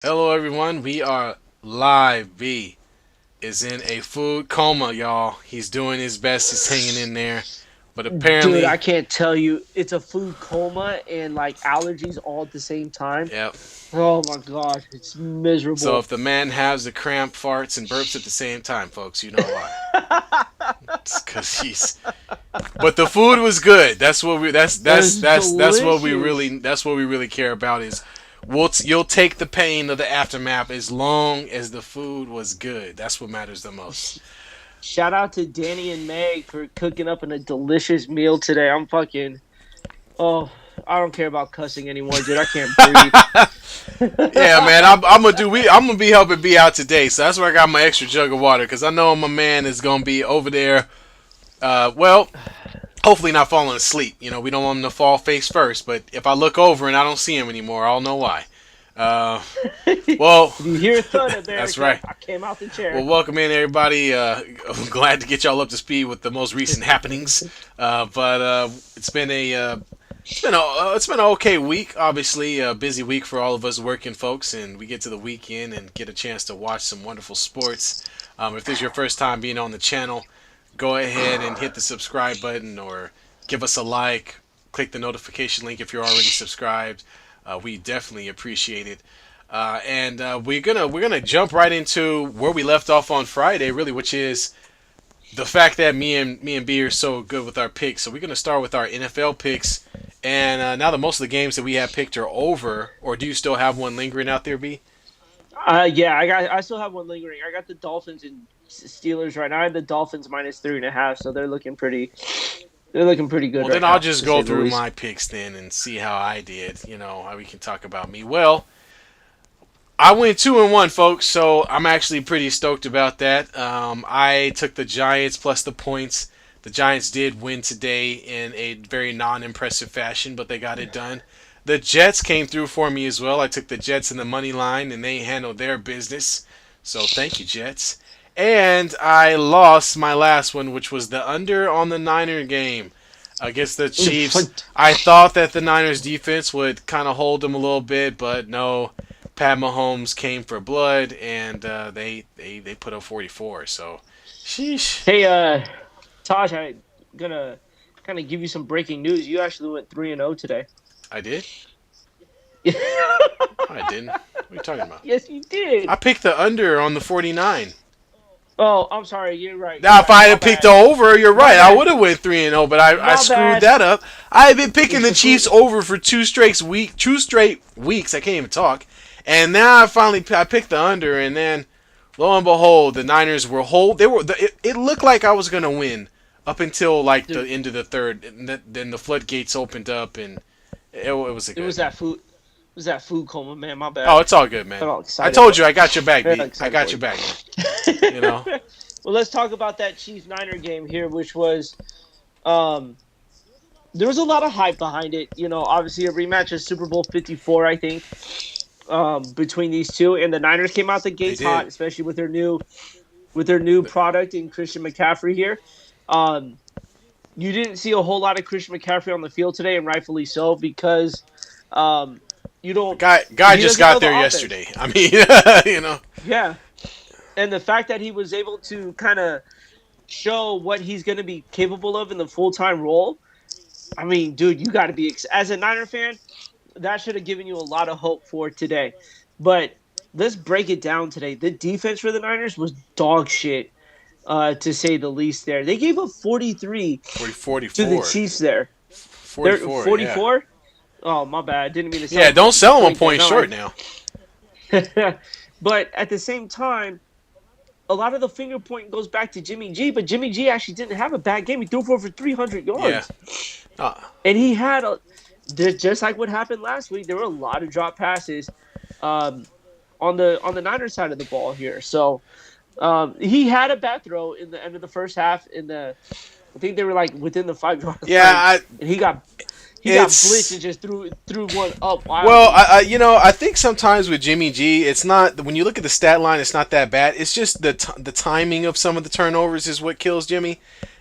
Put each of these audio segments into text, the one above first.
Hello, everyone. We are live. B is in a food coma, y'all. He's doing his best. He's hanging in there. But Dude, I apparently, can't tell you. It's a food coma and like allergies all at the same time. yep. Oh my god, it's So miserable. if the man has the cramp, farts, and burps at the same time, folks, you know why. It's because he's. But the food was good. That's what we. It's That's what we delicious. really. That's what we really care about. Is you'll take the pain of the aftermath as long as the food was good. That's what matters the most. Shout out to Danny and Meg for cooking up a delicious meal today. I'm fucking. Oh, I don't care about cussing anymore, dude. I can't breathe. Yeah, man, I'm gonna do. I'm gonna be helping B out today, so that's why I got my extra jug of water because I know my man is gonna be over there. Well, hopefully not falling asleep. You know, we don't want him to fall face first. But if I look over and I don't see him anymore, I'll know why. Uh, well, If you hear a thud, that's America, right. I came out the Well, chair. welcome in everybody. I'm glad to get y'all up to speed with the most recent happenings. But it's been an okay week. Obviously, a busy week for all of us working folks, and we get to the weekend and get a chance to watch some wonderful sports. If this is your first time being on the channel, go ahead and hit the subscribe button or give us a like. Click the notification link if you're already subscribed. We definitely appreciate it. And we're gonna jump right into where we left off on Friday, really, which is the fact that me and B are so good with our picks. So we're gonna start with our NFL picks. And now that most of the games that we have picked are over, or do you still have one lingering out there, B? Yeah, I still have one lingering. I got the Dolphins and Steelers right now. I have the Dolphins minus 3.5, so they're looking pretty. They're looking pretty good Well, then right I'll now, just to go say the through least. my picks then and see how I did. You know, how we can talk about me. Well, I went 2-1, folks. So I'm actually pretty stoked about that. I took the Giants plus the points. The Giants did win today in a very non-impressive fashion, but they got it done. The Jets came through for me as well. I took the Jets in the money line, and they handled their business. So thank you, Jets. And I lost my last one, which was the under on the Niner game against the Chiefs. I thought that the Niners defense would kind of hold them a little bit, but no. Pat Mahomes came for blood, and they put up 44. So, sheesh. Hey, Taj, I'm gonna kind of give you some breaking news. You actually went 3-0 today. I did? I didn't. What are you talking about? Yes, you did. I picked the under on the 49. Oh, I'm sorry. You're right. You're Now, if right. I My had picked the bad. over, you're My right. I bad. would have went 3-0, but I My screwed bad. that up. I've been picking It's the the Chiefs food. over for two straight weeks. I can't even talk. And now I picked the under, and then lo and behold, the Niners were hold. It looked like I was gonna win up until like the Dude, end of the third, and then the floodgates opened up, and it was a it was good. that food. It was that food coma, man. My Oh, bad. it's all good, I man. got I excited, told you but I got your back, I got B. I excited got for your you. back, man. You know. Well, let's talk about that Chiefs Niner game here, which was um there was a lot of hype behind it. Obviously a rematch of Super Bowl 54, I think, between these two, and the Niners came out the They gates hot, did. especially with their new product in Christian McCaffrey here. Um, you didn't see a whole lot of Christian McCaffrey on the field today, and rightfully so, because um, you The don't. guy He just doesn't know got the there offense. yesterday. I mean, you know. Yeah, and the fact that he was able to kind of show what he's going to be capable of in the full time role. I mean, dude, you got to be as a Niner fan. That should have given you a lot of hope for today. But let's break it down today. The defense for the Niners was dog shit, to say the least. There, they gave up 43 40, to the 44. Chiefs. There, they're 44, yeah. 44. Oh, my bad. I didn't mean to Yeah, sound don't sell him a point there. point Not short like, now. but at the same time, a lot of the finger point goes back to Jimmy G. But Jimmy G actually didn't have a bad game. He threw for over 300 Yeah. yards, Uh, and he had just like what happened last week. There were a lot of drop passes. Um, on the Niners side of the ball here. So he had a bad throw in the end of the first half. I think they were like within the 5 yard yeah, line, and he got blitzed and it's just threw one up well, wildly. I think sometimes with Jimmy G, it's not when you look at the stat line, it's not that bad. It's just the timing of some of the turnovers is what kills Jimmy,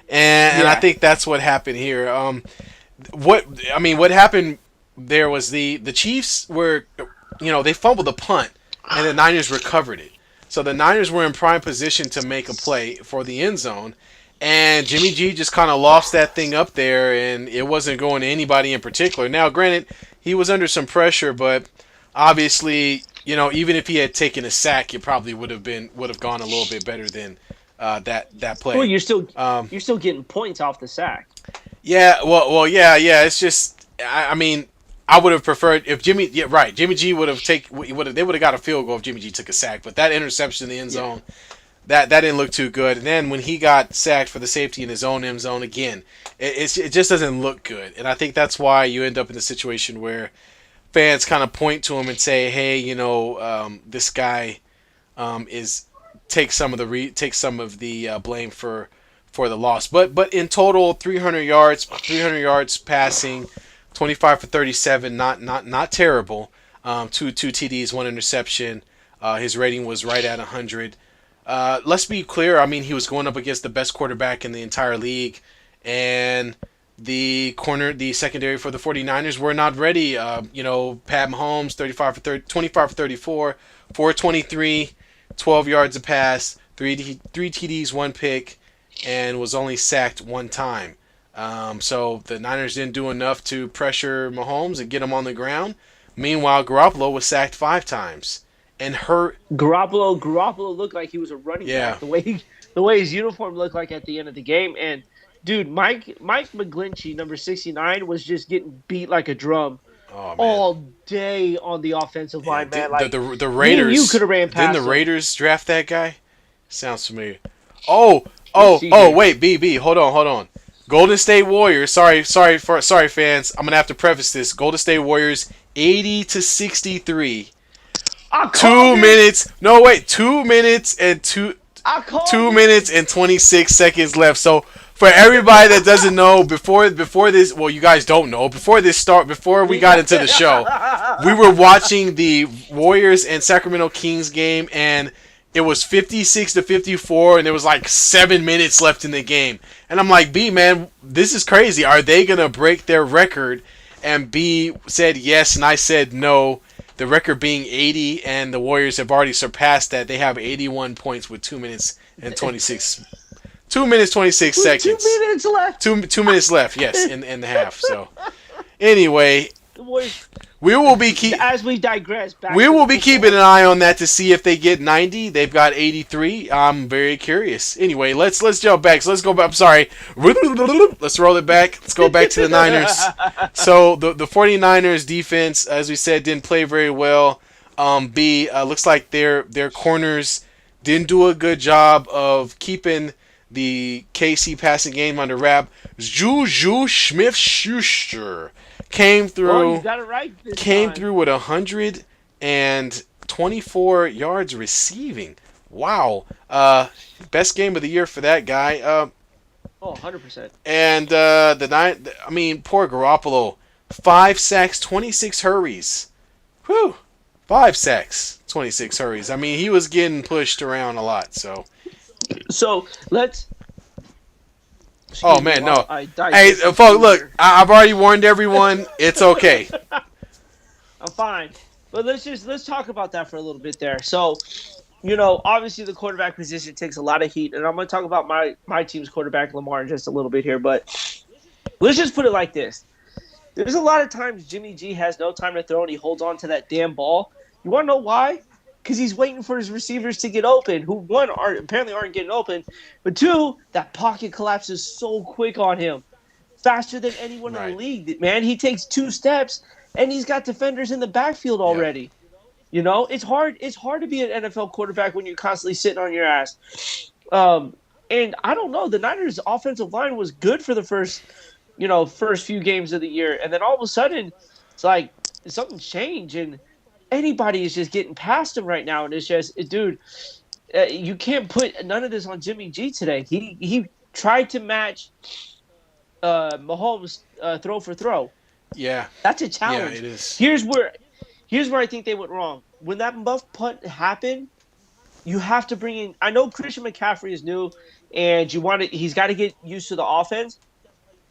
and I Yeah, think that's what happened here. What happened there was the Chiefs were, they fumbled the punt. and the Niners recovered it. So the Niners were in prime position to make a play for the end zone, and Jimmy G just kind of lost that thing up there, and it wasn't going to anybody in particular. Now, granted, he was under some pressure, but obviously, even if he had taken a sack, it probably would have gone a little bit better than that Well, play. you're still Um, you're still getting points off the sack. yeah, yeah. It's just, I mean, I would have preferred if Jimmy, yeah, right. Jimmy G would have they would have got a field goal if Jimmy G took a sack, but that interception in the end Yeah. zone, that didn't look too good. And then when he got sacked for the safety in his own end zone again, it just doesn't look good. And I think that's why you end up in a situation where fans kind of point to him and say, "Hey, this guy is take some of the blame for the loss." But in total, 300 yards passing, 25 for 37, not terrible. Two TDs, one interception. His rating was right at 100. Let's be clear. I mean, he was going up against the best quarterback in the entire league, and the secondary for the 49ers were not ready. Pat Mahomes, 25 for 34, 423, 12 yards a pass, three TDs, one pick, and was only sacked one time. So the Niners didn't do enough to pressure Mahomes and get him on the ground. Meanwhile, Garoppolo was sacked 5 times and hurt. Garoppolo looked like he was a running Yeah. back the way his uniform looked like at the end of the game. And dude, Mike McGlinchey, number 69, was just getting beat like a drum Oh man. all day on the offensive Yeah. line, man. The Me and you could Raiders have ran didn't the past him. Raiders draft that guy? Sounds familiar. Oh, Let's oh, see oh! here. Wait, BB, hold on. Golden State Warriors. Sorry, fans. I'm gonna have to preface this. Golden State Warriors, 80-63. I called Two it. minutes. No, wait. 2 minutes and I called two it. minutes and 26 seconds left. So for everybody that doesn't know, before this, well, you guys don't know. Before we got into the show, we were watching the Warriors and Sacramento Kings game, and it was 56-54, and there was like 7 minutes left in the game. And I'm like, B, man, this is crazy. Are they gonna break their record? And B said yes, and I said no. The record being 80, and the Warriors have already surpassed that. They have 81 points with 2 minutes 26 With two seconds. minutes left. Two minutes left. Yes, in the half. So anyway, The Warriors, we will be keep as we digress, back we to the will be keeping football. an eye on that to see if they get 90. They've got 83. I'm very curious. Anyway, let's jump back. So let's go back. I'm sorry. Let's roll it back. Let's go back to the Niners. So the 49ers defense, as we said, didn't play very well. Looks like their corners didn't do a good job of keeping the KC passing game under wrap. Juju Smith-Schuster came Oh, you through got it right this came time. through with 124 yards receiving. Wow. Best game of the year for that guy. Oh, 100%. And I mean, poor Garoppolo. 5 sacks, 26 hurries. Whew. 5 sacks, 26 hurries. I mean, he was getting pushed around a lot. So, So let's. oh Excuse me man, while no. I Hey, digest this folks, food look, here. I've already warned everyone. It's okay. I'm fine, but let's talk about that for a little bit there. So, obviously the quarterback position takes a lot of heat, and I'm going to talk about my team's quarterback Lamar in just a little bit here. But let's just put it like this: there's a lot of times Jimmy G has no time to throw, and he holds on to that damn ball. You want to know why? Because he's waiting for his receivers to get open, who one apparently aren't getting open, but two, that pocket collapses so quick on him, faster than anyone in the Right. league. Man, he takes 2 steps and he's got defenders in the backfield Yep. already. It's hard. It's hard to be an NFL quarterback when you're constantly sitting on your ass. And I don't know. The Niners' offensive line was good for the first few games of the year, and then all of a sudden, it's like something's changed, and anybody is just getting past him right now, and it's just, dude, you can't put none of this on Jimmy G today. He tried to match Mahomes throw for throw. Yeah. That's a Yeah, challenge. it is. Here's where I think they went wrong. When that muff punt happened, you have to bring in. I know Christian McCaffrey is new, and he's got to get used to the offense.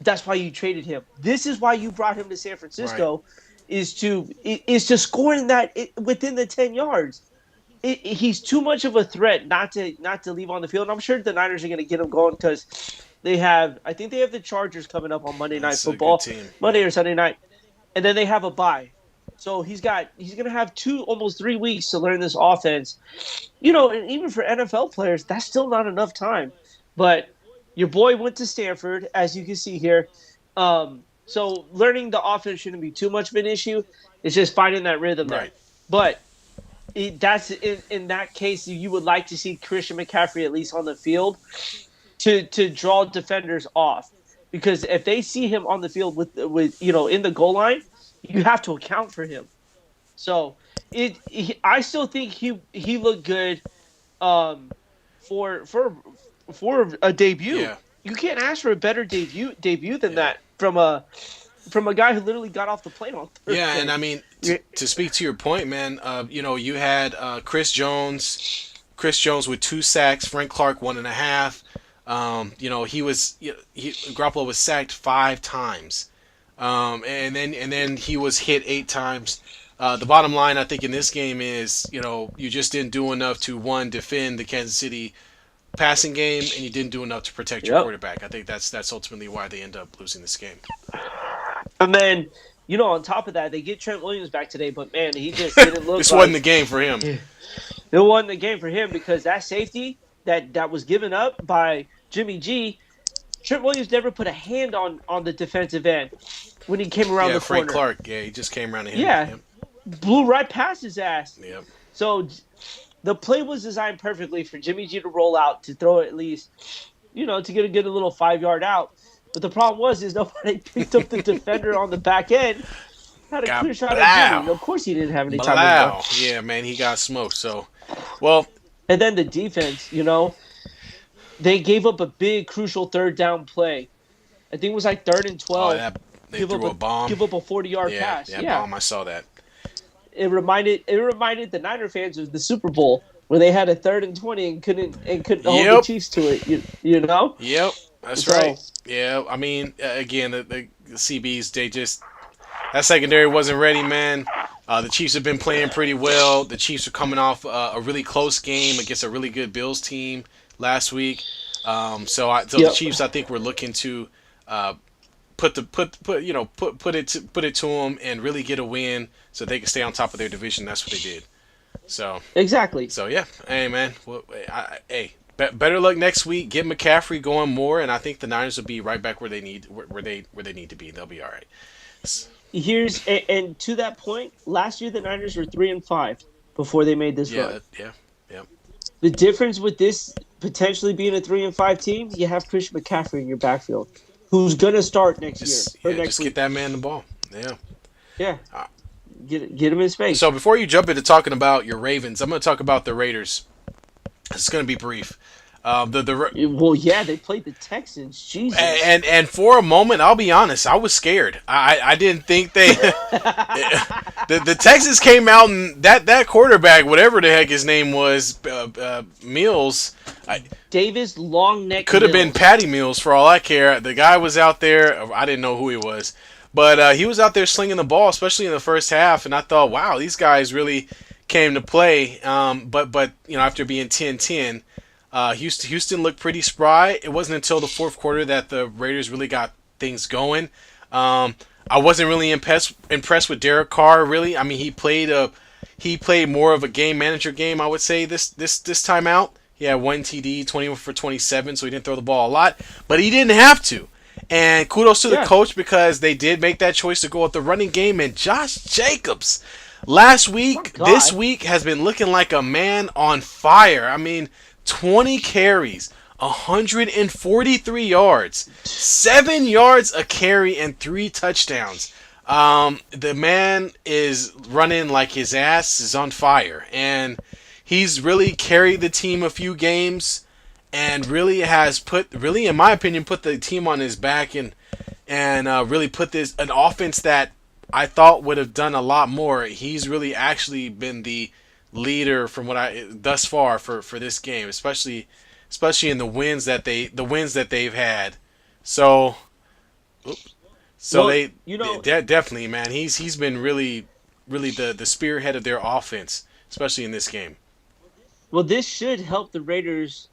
That's why you traded him. This is why you brought him to San Right. Francisco, is to score in that within the 10 yards. he's too much of a threat not to leave on the field. And I'm sure the Niners are going to get him going because I think they have the Chargers coming up on Monday Night That's a good Football, team. Monday Yeah. or Sunday night, and then they have a bye. So he's going to have almost 3 weeks to learn this offense. And even for NFL players, that's still not enough time. But your boy went to Stanford, as you can see here. So learning the offense shouldn't be too much of an issue. It's just finding that rhythm there. Right. But that's in that case, you would like to see Christian McCaffrey at least on the field to draw defenders off, because if they see him on the field with in the goal line, you have to account for him. So I still think he looked good um, for a debut. Yeah. You can't ask for a better debut than Yeah. that from a guy who literally got off the plane on Yeah, and Thursday. I mean, to speak to your point, man, you had Chris Jones with 2 sacks, Frank Clark 1.5. Garoppolo was sacked 5 times, and then he was hit 8 times. The bottom line, I think, in this game is, you just didn't do enough to one defend the Kansas City passing game, and you didn't do enough to protect your Yep. quarterback. I think that's ultimately why they end up losing this game. And then, on top of that, they get Trent Williams back today, but man, he just didn't look This wasn't the like game for him. it wasn't the game for him, because that safety that was given up by Jimmy G, Trent Williams never put a hand on the defensive end when he came around Yeah, the Frank corner. Clark. Yeah, he just came around to him. Yeah, Yep. blew right past his ass. Yep. So the play was designed perfectly for Jimmy G to roll out, to throw at least, to get a little 5 yard out. But the problem is nobody picked up the defender on the back end. Had a Got clear shot at Jimmy. blow. Of course, he didn't have any time to Blow. Yeah, man, he got smoked. So, well, And then the defense, they gave up a big, crucial third down play. I think it was like third and oh, 12. that they Give up threw a a bomb. give up a 40-yard Yeah, pass. yeah, Yeah, bomb. I saw that. it reminded the Niner fans of the Super Bowl where they had a third and 20 and couldn't hold the Yep. Chiefs to it. You know. Yep. That's So right. Yeah, I mean, again, the CBs, they just that secondary wasn't ready, man. The Chiefs have been playing pretty well. The Chiefs are coming off a really close game against a really good Bills team last week. So the yep, Chiefs, I think, were looking to uh, put it to them and really get a win so they can stay on top of their division. That's what they did. So exactly. so yeah, hey man, better luck next week. Get McCaffrey going more, and I think the Niners will be right back where they need to be. They'll be all right. And to that point, last year the Niners were 3-5 before they made this Yeah, run. yeah, yeah. The difference with this potentially being a 3-5 team, you have Christian McCaffrey in your backfield, who's gonna start next year Just or yeah, next just get week. that man the ball. Yeah. Yeah, get him in space. So before you jump into talking about your Ravens, I'm going to talk about the Raiders. It's going to be brief. The Well, yeah, they played the Texans. Jesus. and for a moment, I'll be honest, I was scared. I didn't think they the Texans came out, and that quarterback, whatever the heck his name was, Mills, Davis long neck could have been Mills. Patty Mills for all I care. The guy was out there. I didn't know who he was, but he was out there slinging the ball, especially in the first half. And I thought, wow, these guys really came to play. But after being 10-10, Houston looked pretty spry. It wasn't until the fourth quarter that the Raiders really got things going. I wasn't really impressed with Derek Carr. Really, I mean, he played more of a game manager game, I would say, this time out. He had 1 TD, 20 for 27, so he didn't throw the ball a lot, but he didn't have to. And kudos to the Yeah. coach, because they did make that choice to go with the running game. And Josh Jacobs, last My week, God. this week, has been looking like a man on fire. I mean, 20 carries, 143 yards, 7 yards a carry, and 3 touchdowns. The man is running like his ass is on fire, and he's really carried the team a few games, and really, in my opinion, put the team on his back, and really put this an offense that I thought would have done a lot more. He's really actually been the leader from what I thus far for this game, especially in the wins that they've had. So Well, definitely, man, he's been really the spearhead of their offense, especially in this game. Well, this should help the Raiders,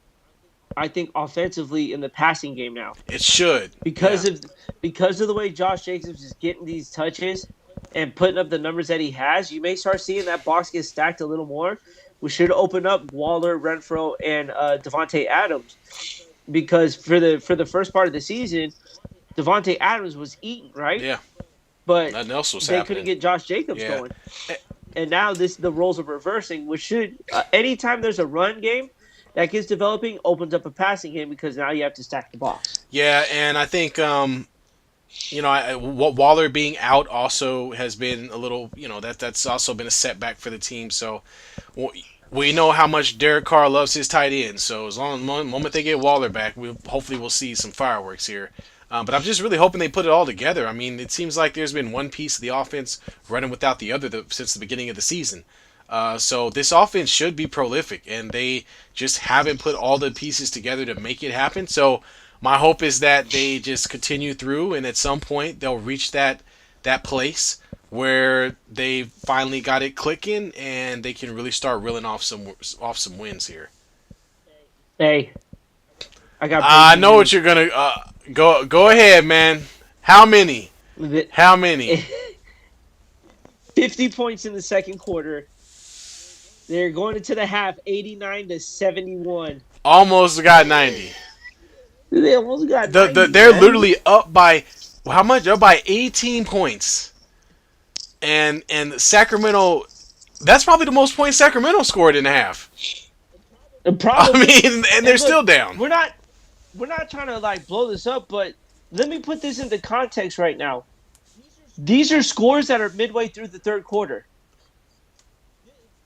I think, offensively in the passing game now. It should. because Yeah. of because of the way Josh Jacobs is getting these touches and putting up the numbers that he has, you may start seeing that box get stacked a little more, which should open up Waller, Renfro, and Devontae Adams. Because for the first part of the season, Devontae Adams was eating right, Yeah. but Nothing else was they couldn't happening. get Josh Jacobs Yeah. going. And now this the roles are reversing, which should anytime there's a run game that gets developing opens up a passing game because now you have to stack the box. Yeah, and I think Waller being out also has been a little, that's also been a setback for the team. So we know how much Derek Carr loves his tight ends. So as long the moment they get Waller back, we hopefully we'll see some fireworks here. But I'm just really hoping they put it all together. I mean, it seems like there's been one piece of the offense running without the other since the beginning of the season. So this offense should be prolific, and they just haven't put all the pieces together to make it happen. So my hope is that they just continue through, and at some point they'll reach that place where they finally got it clicking, and they can really start reeling off some wins here. Hey, I got I breaking know what news. you're gonna go ahead, man. How many? How many? 50 points in the second quarter. They're going into the half 89-71. Almost got 90. They almost got The 90, they're man. literally up by how much? Up by 18 points. And Sacramento, that's probably the most points Sacramento scored in a half. And I probably, mean, and they're and still look, down. we're not trying to like blow this up, but let me put this into context right now. These are scores that are midway through the third quarter.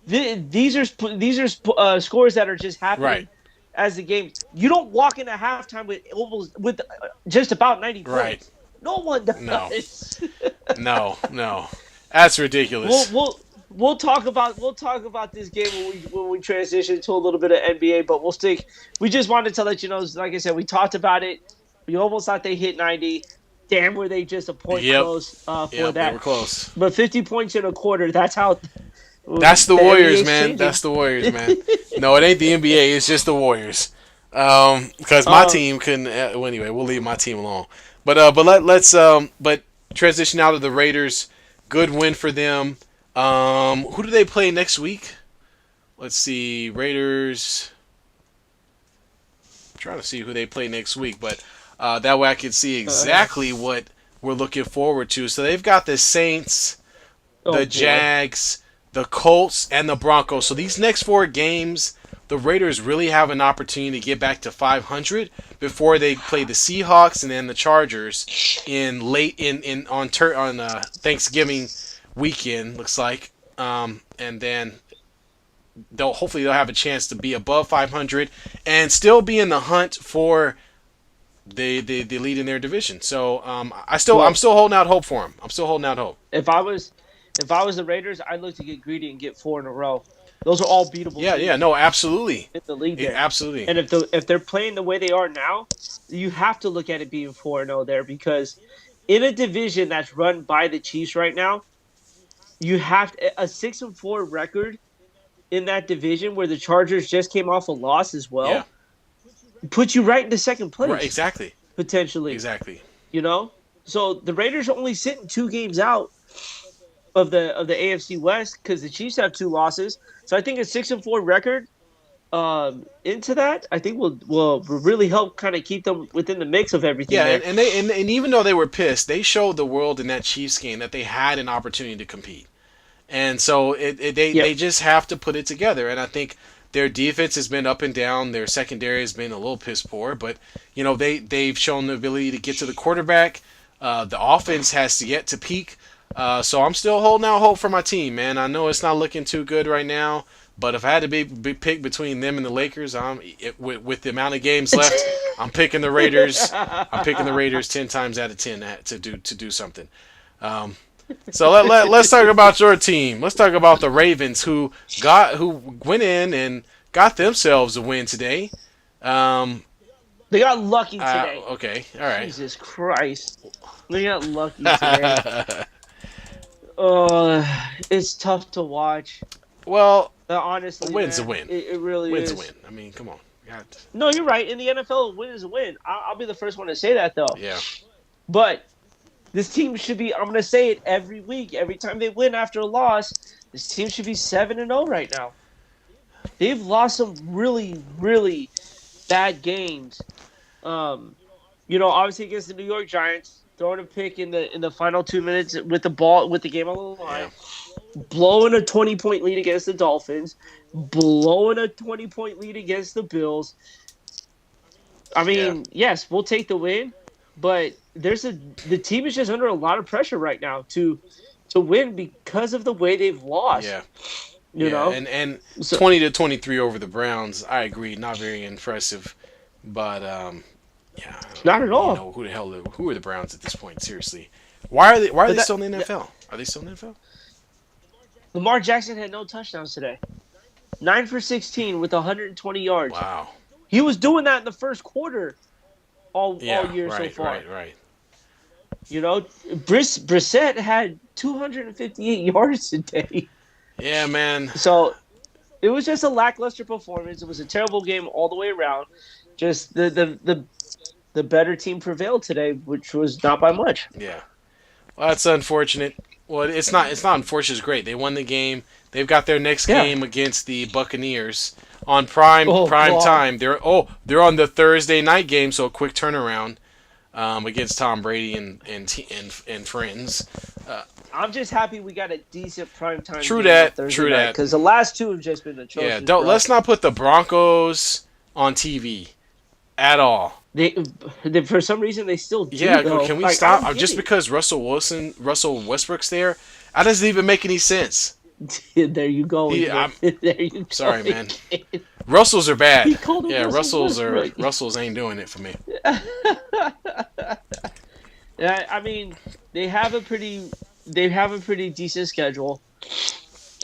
These are scores that are just Right, happening as the game. You don't walk into halftime with just about 90 right. points. No one No, does. no. That's we'll ridiculous. we'll we'll talk about this game when we transition to a little bit of NBA, but we'll stick. We just wanted to let you know, like I said, we talked about it. We almost thought they hit 90. Damn, were they just a point Yep, close for yep. They were that? close. But 50 points in a quarter. That's how That's the the Warriors, NBA's man. changing. That's the Warriors, man. No, it ain't the NBA. It's just the Warriors. Because my uh, team couldn't. Well, anyway, we'll leave my team alone. But but transition out of the Raiders. Good win for them. Who do they play next week? Let's see, Raiders. I'm trying to see who they play next week, but that way I can see uh, exactly what we're looking forward to. So they've got the Saints, oh the boy. Jags, the Colts, and the Broncos. So these next four games, the Raiders really have an opportunity to get back to 500 before they play the Seahawks and then the Chargers in late in on Thanksgiving weekend. Looks like, and then they'll have a chance to be above 500 and still be in the hunt for the lead in their division. So I'm Well, still holding out hope for them. I'm still holding out hope. if I was if I was the Raiders, I'd look to get greedy and get four in a row. Those are all beatable Yeah, teams no, absolutely. in the league there. Absolutely. And if they're playing the way they are now, you have to look at it being 4-0 there because in a division that's run by the Chiefs right now, you have a 6-4 record in that division where the Chargers just came off a loss as Yeah. well, puts you right into second Right. place Exactly. potentially. Exactly. You know, so the Raiders are only sitting 2 games out of the AFC West because the Chiefs have 2 losses. So I think a 6-4 record into that, I think will really help kind of keep them within the mix of everything Yeah, there. and even though they were pissed, they showed the world in that Chiefs game that they had an opportunity to compete. And so they Yep. just have to put it together. And I think their defense has been up and down. Their secondary has been a little piss poor, but they've shown the ability to get to the quarterback. The offense has yet to peak. So I'm still holding out hope for my team, man. I know it's not looking too good right now, but if I had to be picked between them and the Lakers, with the amount of games left, I'm picking the Raiders. I'm picking the Raiders 10 times out of 10 to do something. Um, so let's talk about your team. Let's talk about the Ravens who went in and got themselves a win today. Um, They got lucky today. okay, all right. Jesus Christ. They got lucky today. Uh, it's tough to watch. Well, a Honestly, win's a man, win. it really Win's a is. win. I mean, come on. You got to- No, you're right. In the NFL, a win is a win. I'll be the first one to say that, though. yeah, But this team should be. I'm going to say it every week. Every time they win after a loss, this team should be 7-0 right now. They've lost some really, really bad games. Um, obviously against the New York Giants, throwing a pick in the final 2 minutes with the ball with the game on the yeah, line, blowing a 20-point lead against the Dolphins, blowing a 20-point lead against the Bills. I yeah, mean, yes, we'll take the win, but the team is just under a lot of pressure right now to win because of the way they've lost. yeah. You Yeah, know, and so 20-23 over the Browns. I agree, not very impressive, but yeah, not I at mean, all. who are the Browns at this point? Seriously, why are But they still in the NFL? Are they still in the NFL? Lamar Jackson had no touchdowns today. 9 for 16 with 120 yards. Wow. He was doing that in the first quarter all Yeah, year so right, far. right, right. Brissett had 258 yards today. Yeah, man. So it was just a lackluster performance. It was a terrible game all the way around. Just the better team prevailed today, which was not by much. Yeah. Well, that's unfortunate. Well, it's not. It's not unfortunate. It's great. They won the game. They've got their next Yeah. game against the Buccaneers on prime Oh prime God. time. They're on the Thursday night game, so a quick turnaround against Tom Brady and friends. I'm just happy we got a decent primetime True game on that. Thursday True night that. because the last two have just been Yeah. atrocious, Don't bro. let's not put the Broncos on TV at all. They for some reason they still do Yeah. though. Can we Like I stop? don't get Just it. because Russell Westbrook's there, that doesn't even make any sense. There you go He, again. I'm There you go sorry, man. again. Russells are bad. He called him Yeah, Russell Westbrook. Russells ain't doing it for me. Yeah, I mean, they have a pretty decent schedule.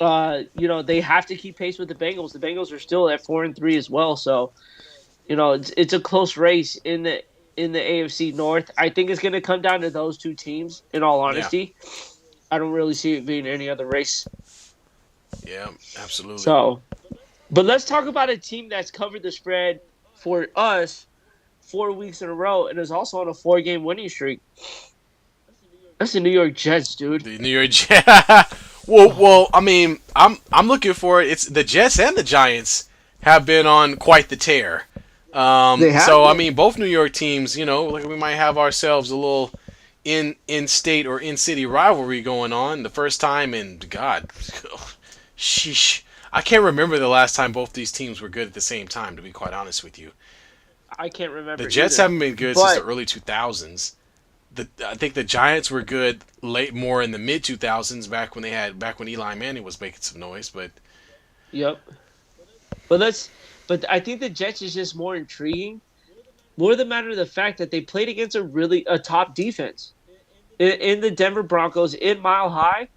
They have to keep pace with the Bengals. The Bengals are still at 4-3 as well, so it's a close race in the AFC North. I think it's going to come down to those two teams. In all Yeah, honesty, I don't really see it being any other race. yeah, absolutely. So, but let's talk about a team that's covered the spread for us 4 weeks in a row and is also on a 4-game winning streak. That's the New York Jets, dude. The New York Jets. Well, I mean, I'm looking for it. It's the Jets and the Giants have been on quite the tear. They have So I been. mean, both New York teams, like we might have ourselves a little in state or in city rivalry going on. The first time in God, sheesh, I can't remember the last time both these teams were good at the same time. To be quite honest with you, I can't the remember Jets either. haven't been good since the But early 2000s. I think the Giants were good more in the mid 2000s back when Eli Manning was making some noise. But yep. But let's. But I think the Jets is just more intriguing. More the matter of the fact that they played against a top defense in the Denver Broncos in Mile High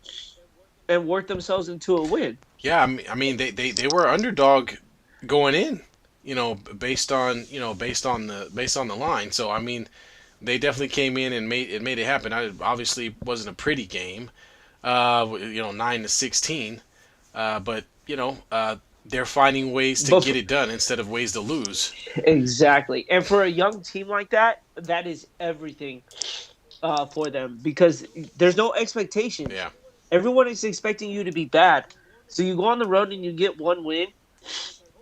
and worked themselves into a win. yeah, they were underdog going in, based on the line. So I mean, they definitely came in and made it happen. It obviously wasn't a pretty game, 9-16, but they're finding ways to But get it done instead of ways to lose. exactly, and for a young team like that, that is everything for them because there's no expectations. Yeah, Everyone is expecting you to be bad. So you go on the road and you get one win,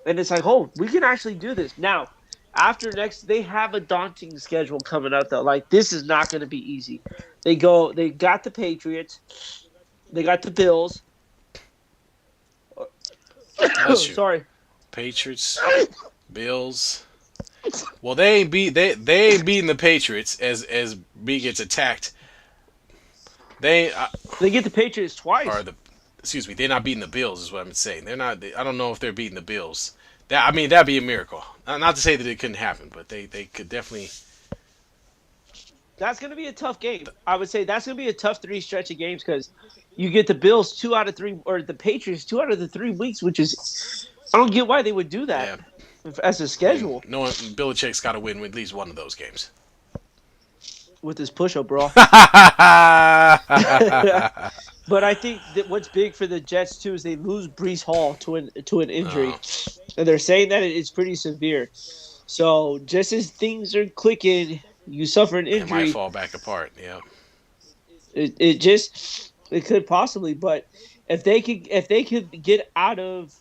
and it's like, oh, we can actually do this. Now, after next, they have a daunting schedule coming up, though. Like, this is not going to be easy. They got the Patriots, they got the Bills. bless you. Sorry. Patriots, Bills. Well, they ain't beating the Patriots as B gets attacked. They They get the Patriots are twice. the excuse me. They're not beating the Bills, is what I'm saying. They're not. I don't know if they're beating the Bills. That'd be a miracle. Not to say that it couldn't happen, but they could definitely. That's going to be a tough game. I would say that's going to be a tough three stretch of games because you get the Bills 2 out of 3, or the Patriots 2 out of the 3 weeks, which is I don't get why they would do that Yeah, as a I mean, schedule no one, Belichick's got to win with at least one of those games. with this push up, bro. But I think that what's big for the Jets too is they lose Brees Hall to an Uh, injury, and they're saying that it's pretty severe. So just as things are clicking, you suffer an it might injury. fall back apart. Yeah. It could possibly, but if they could get out of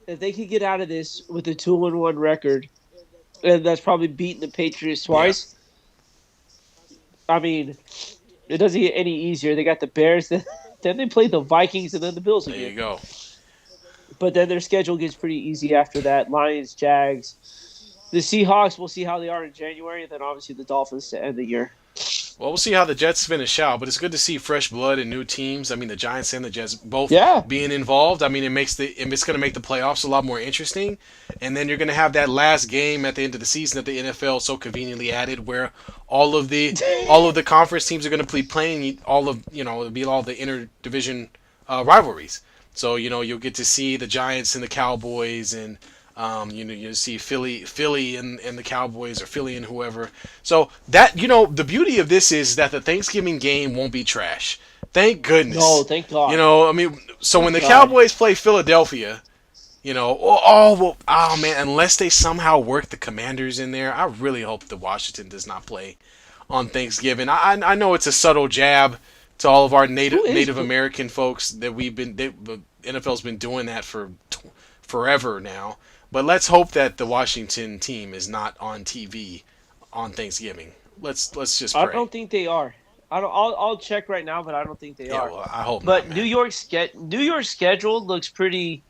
if they could get out of this with a 2-1 record, and that's probably beating the Patriots Yeah. twice. I mean, it doesn't get any easier. They got the Bears, then they play the Vikings, and then the Bills There again. you go. But then their schedule gets pretty easy after that. Lions, Jags, the Seahawks. We'll see how they are in January, and then obviously the Dolphins to end the year. Well, we'll see how the Jets finish out, but it's good to see fresh blood and new teams. I mean, the Giants and the Jets both Yeah, being involved. I mean, it's going to make the playoffs a lot more interesting. And then you're going to have that last game at the end of the season that the NFL so conveniently added, where all of the all of the conference teams are going to be playing all of it'll be all the interdivision rivalries. So you'll get to see the Giants and the Cowboys and you see Philly and the Cowboys or Philly and whoever. So that the beauty of this is that the Thanksgiving game won't be trash. Thank no, goodness. thank God, I mean, so when thank the God. Cowboys play Philadelphia, well, oh man, unless they somehow work the Commanders in there, I really hope the Washington does not play on Thanksgiving. I know it's a subtle jab to all of our Who is Native American folks that the NFL's been doing that for forever now. But let's hope that the Washington team is not on TV on Thanksgiving. Let's just I pray. don't think they are. I don't. I'll check right now, but I don't think they Yeah, are. well, I hope not, But man. New York's schedule looks pretty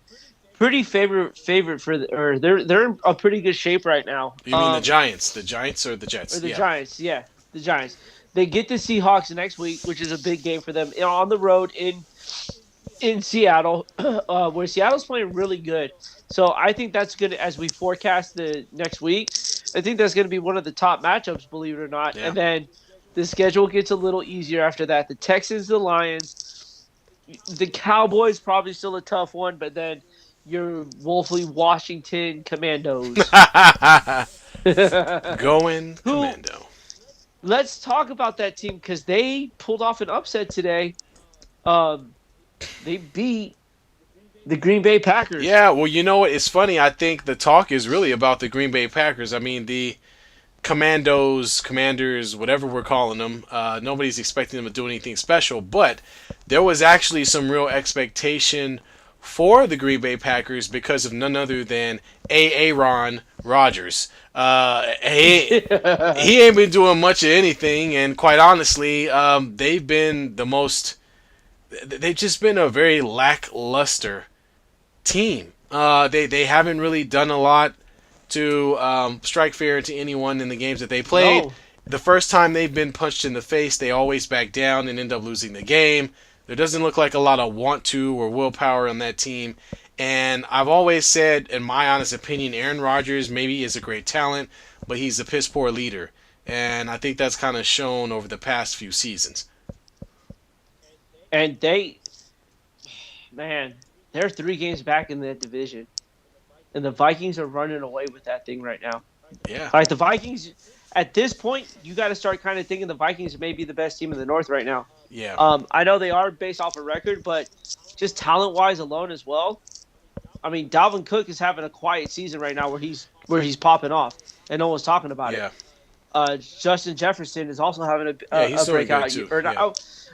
favorite for or they're in a pretty good shape right now. You mean the Giants? The Giants or the Or Jets? the Yeah, Giants, yeah, the Giants. They get the Seahawks next week, which is a big game for them on the road in Seattle, where Seattle's playing really good. So I think that's good as we forecast the next week. I think that's going to be one of the top matchups, believe it or not. yeah. And then the schedule gets a little easier after that. The Texans, the Lions, the Cowboys, probably still a tough one, but then your Wolfley Washington Commandos. Going Who commando. let's talk about that team because they pulled off an upset today. Um, they beat the Green Bay Packers. Yeah, well, you know what? It's funny. I think the talk is really about the Green Bay Packers. I mean, the commandos, commanders, whatever we're calling them, nobody's expecting them to do anything special, but there was actually some real expectation for the Green Bay Packers because of none other than Aaron Rodgers. He ain't been doing much of anything, and quite honestly, they've been the most. They've just been a very lackluster team. They haven't really done a lot to strike fear into anyone in the games that they played. no, The first time they've been punched in the face, they always back down and end up losing the game. There doesn't look like a lot of want to or willpower on that team. And I've always said, in my honest opinion, Aaron Rodgers maybe is a great talent, but he's a piss poor leader. And I think that's kind of shown over the past few seasons. and man, they're 3 games back in that division, and the Vikings are running away with that thing right now. Yeah, Like the Vikings, at this point, you got to start kind of thinking the Vikings may be the best team in the North right now. yeah, I know they are based off a record, but just talent wise alone as well. I mean, Dalvin Cook is having a quiet season right now where he's popping off, and no one's talking about it. yeah. Justin Jefferson is also having Yeah, he's a doing good breakout too. or not, Yeah.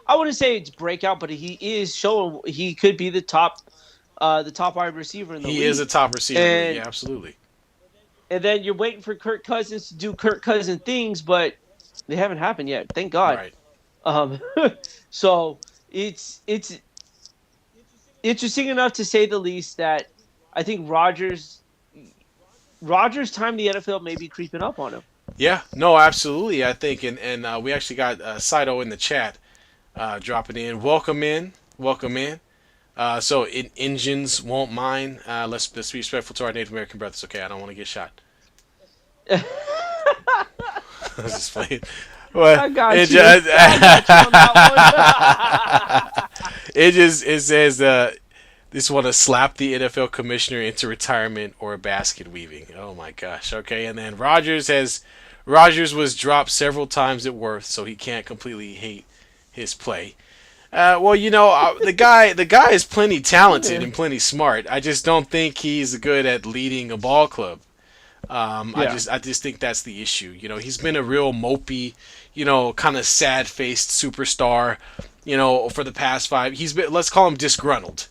I wouldn't say it's breakout, but he is showing he could be the top wide receiver in the He is a league. top receiver. And Yeah, absolutely. and then you're waiting for Kirk Cousins to do Kirk Cousin things, but they haven't happened yet. Thank God. Right. Um, so it's interesting enough to say the least that I think Rogers' time in the NFL may be creeping up on him. Yeah, no, absolutely. I think, and we actually got Saito in the chat dropping in. Welcome in, welcome in. Engines won't mind. Let's be respectful to our Native American brothers. Okay, I don't want to get shot. I was just playing. Well, I got it you. just I got you on that one. it says this want to slap the NFL commissioner into retirement or basket weaving. Oh my gosh. Okay, and then Rogers was dropped several times at Worth, so he can't completely hate his play. Well, the guy is plenty talented Yeah. and plenty smart. I just don't think he's good at leading a ball club. Yeah. I just think that's the issue. He's been a real mopey, kind of sad faced superstar. For the past five, he's been, let's call him disgruntled.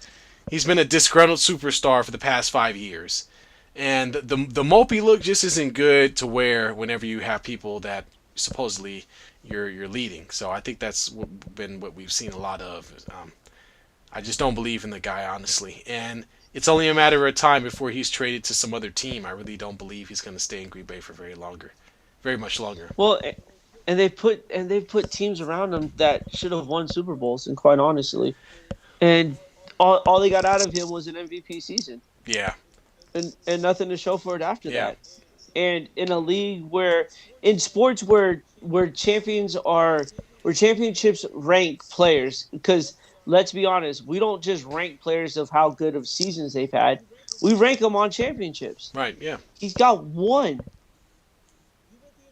He's been a disgruntled superstar for the past 5 years, and the mopey look just isn't good to wear whenever you have people that supposedly you're leading. So I think that's been what we've seen a lot of. I just don't believe in the guy, honestly. And it's only a matter of time before he's traded to some other team. I really don't believe he's going to stay in Green Bay for very much longer. Well, and they've put teams around him that should have won Super Bowls, and quite honestly, and all they got out of him was an MVP season, Yeah, and nothing to show for it after yeah, that. And in a league where in sports where championships rank players, because let's be honest, we don't just rank players of how good of seasons they've had, we rank them on championships. right, yeah, He's got one.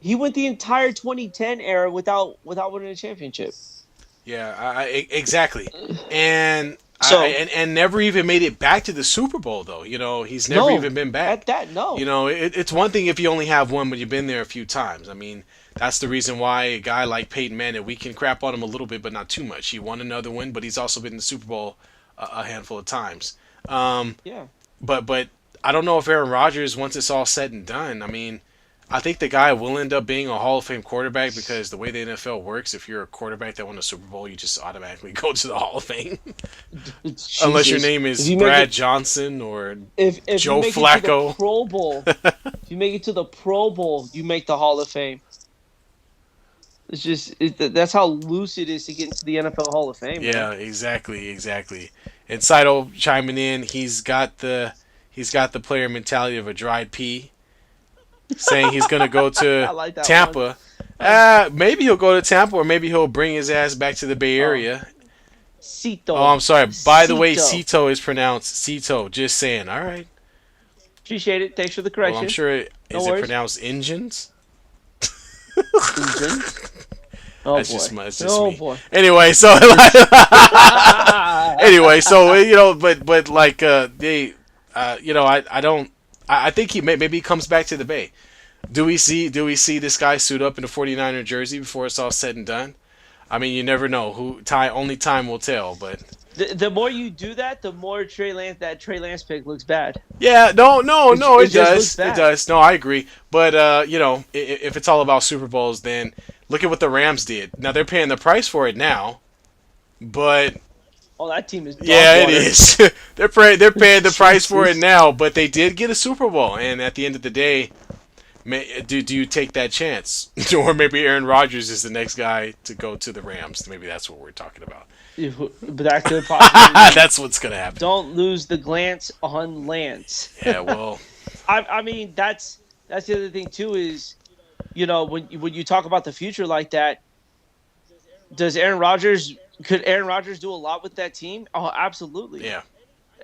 He went the entire 2010 era without winning a championship. yeah. Exactly. And So and never even made it back to the Super Bowl though. He's never no, even been at back. that no. It's one thing if you only have one, but you've been there a few times. I mean, that's the reason why a guy like Peyton Manning, we can crap on him a little bit, but not too much. He won another one, but he's also been in the Super Bowl a handful of times. Yeah. But I don't know if Aaron Rodgers, once it's all said and done, I mean, I think the guy will end up being a Hall of Fame quarterback because the way the NFL works, if you're a quarterback that won a Super Bowl, you just automatically go to the Hall of Fame. Unless your Jesus. name If is you make Brad it Johnson or if you Joe make it to the Flacco. Pro Bowl, if you make it to the Pro Bowl, you make the Hall of Fame. That's how loose it is to get into the NFL Hall of Fame, man. Yeah, exactly. And Saito chiming in, he's got the player mentality of a dried pea, saying he's gonna go I to like that one. Tampa. Uh, Maybe he'll go to Tampa, or maybe he'll bring his ass back to the Bay uh, Area. Oh, Cito. I'm sorry. By the way, Cito. Cito is pronounced Cito. Just saying. All right. Appreciate it. Thanks for the Well, I'm correction. sure No is it worries. pronounced engines? Engine. Oh boy. That's just Oh me. boy. Anyway, so anyway, so but like I don't. I think maybe he comes back to the Bay. Do we see this guy suit up in a 49er jersey before it's all said and done? I mean, you never know. Only time will tell. But The more you do that, the more Trey Lance pick looks bad. yeah, no, It it just looks does. It bad. does. No, I agree. But if it's all about Super Bowls, then look at what the Rams did. Now they're paying the price for it now, but Oh, that team is dog yeah, it water. is. They're paying the price for it Jesus. now, but they did get a Super Bowl, and at the end of the day, do you take that chance, or maybe Aaron Rodgers is the next guy to go to the Rams? Maybe that's what we're talking about. But that could possibly be. That's what's gonna happen. Don't lose the glance on Lance. Yeah, well, I mean that's the other thing too is when you talk about the future like that, does Aaron Rodgers could Aaron Rodgers do a lot with that team? Oh, absolutely. yeah,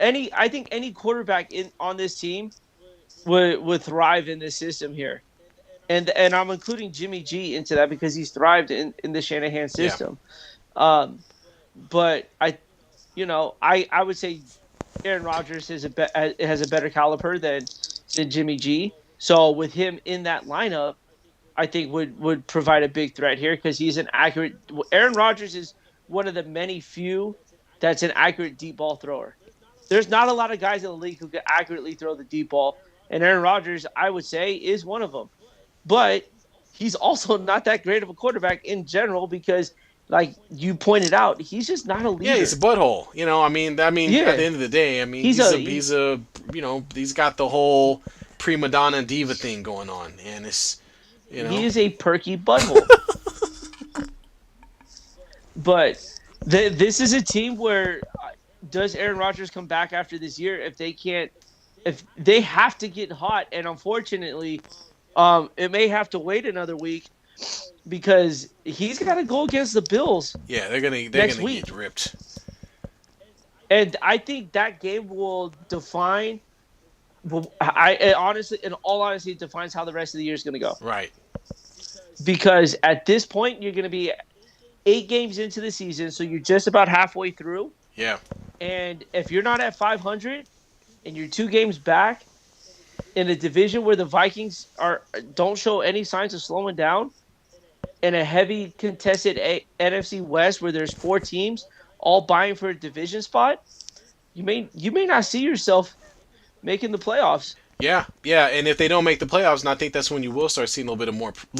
I think any quarterback in on this team would thrive in this system here. And I'm including Jimmy G into that because he's thrived in the Shanahan yeah, system. Um, but I would say Aaron Rodgers has a better caliber than Jimmy G. So with him in that lineup, I think would provide a big threat here because he's an accurate. Aaron Rodgers is one of the many few that's an accurate deep ball thrower. There's not a lot of guys in the league who can accurately throw the deep ball, and Aaron Rodgers, I would say, is one of them. But he's also not that great of a quarterback in general because, like you pointed out, he's just not a yeah. He's a leader. butthole. I mean, at Yeah, the end of the day, I mean, he's he's a a he's a he's got the whole prima donna diva thing going on, and it's you know, he is a perky butthole. But this is a team where does Aaron Rodgers come back after this year if they can't if they have to get hot and unfortunately it may have to wait another week because he's got to go against the Bills yeah, they're next gonna get week. ripped. And I think that game will define honestly in all honesty it defines how the rest of the year is going to go. Right. Because at this point you're going to be 8 games into the season, so you're just about halfway through. Yeah. And if you're not at 500 and you're 2 games back in a division where the Vikings are don't show any signs of slowing down, in a heavy contested NFC West where there's 4 teams all vying for a division spot, you may not see yourself making the playoffs. Yeah, yeah, and if they don't make the playoffs, and I think that's when you will start seeing little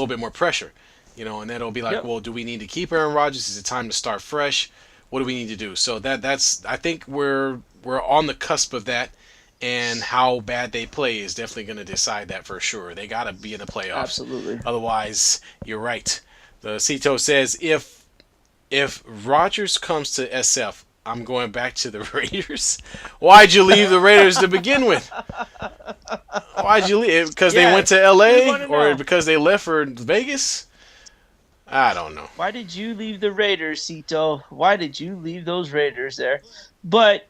bit more pressure, and then it'll be like, Yep, well, do we need to keep Aaron Rodgers? Is it time to start fresh? What do we need to do? So that's I think we're on the cusp of that, and how bad they play is definitely going to decide that for sure. They got to be in the playoffs, absolutely. otherwise, you're right. The Cito says if Rodgers comes to SF, I'm going back to the Raiders. Why'd you leave the Raiders to begin with? Why'd you leave? Because they Yeah, went to we LA want to or know. because they left for Vegas? I don't know. Why did you leave the Raiders, Cito? Why did you leave those Raiders there? But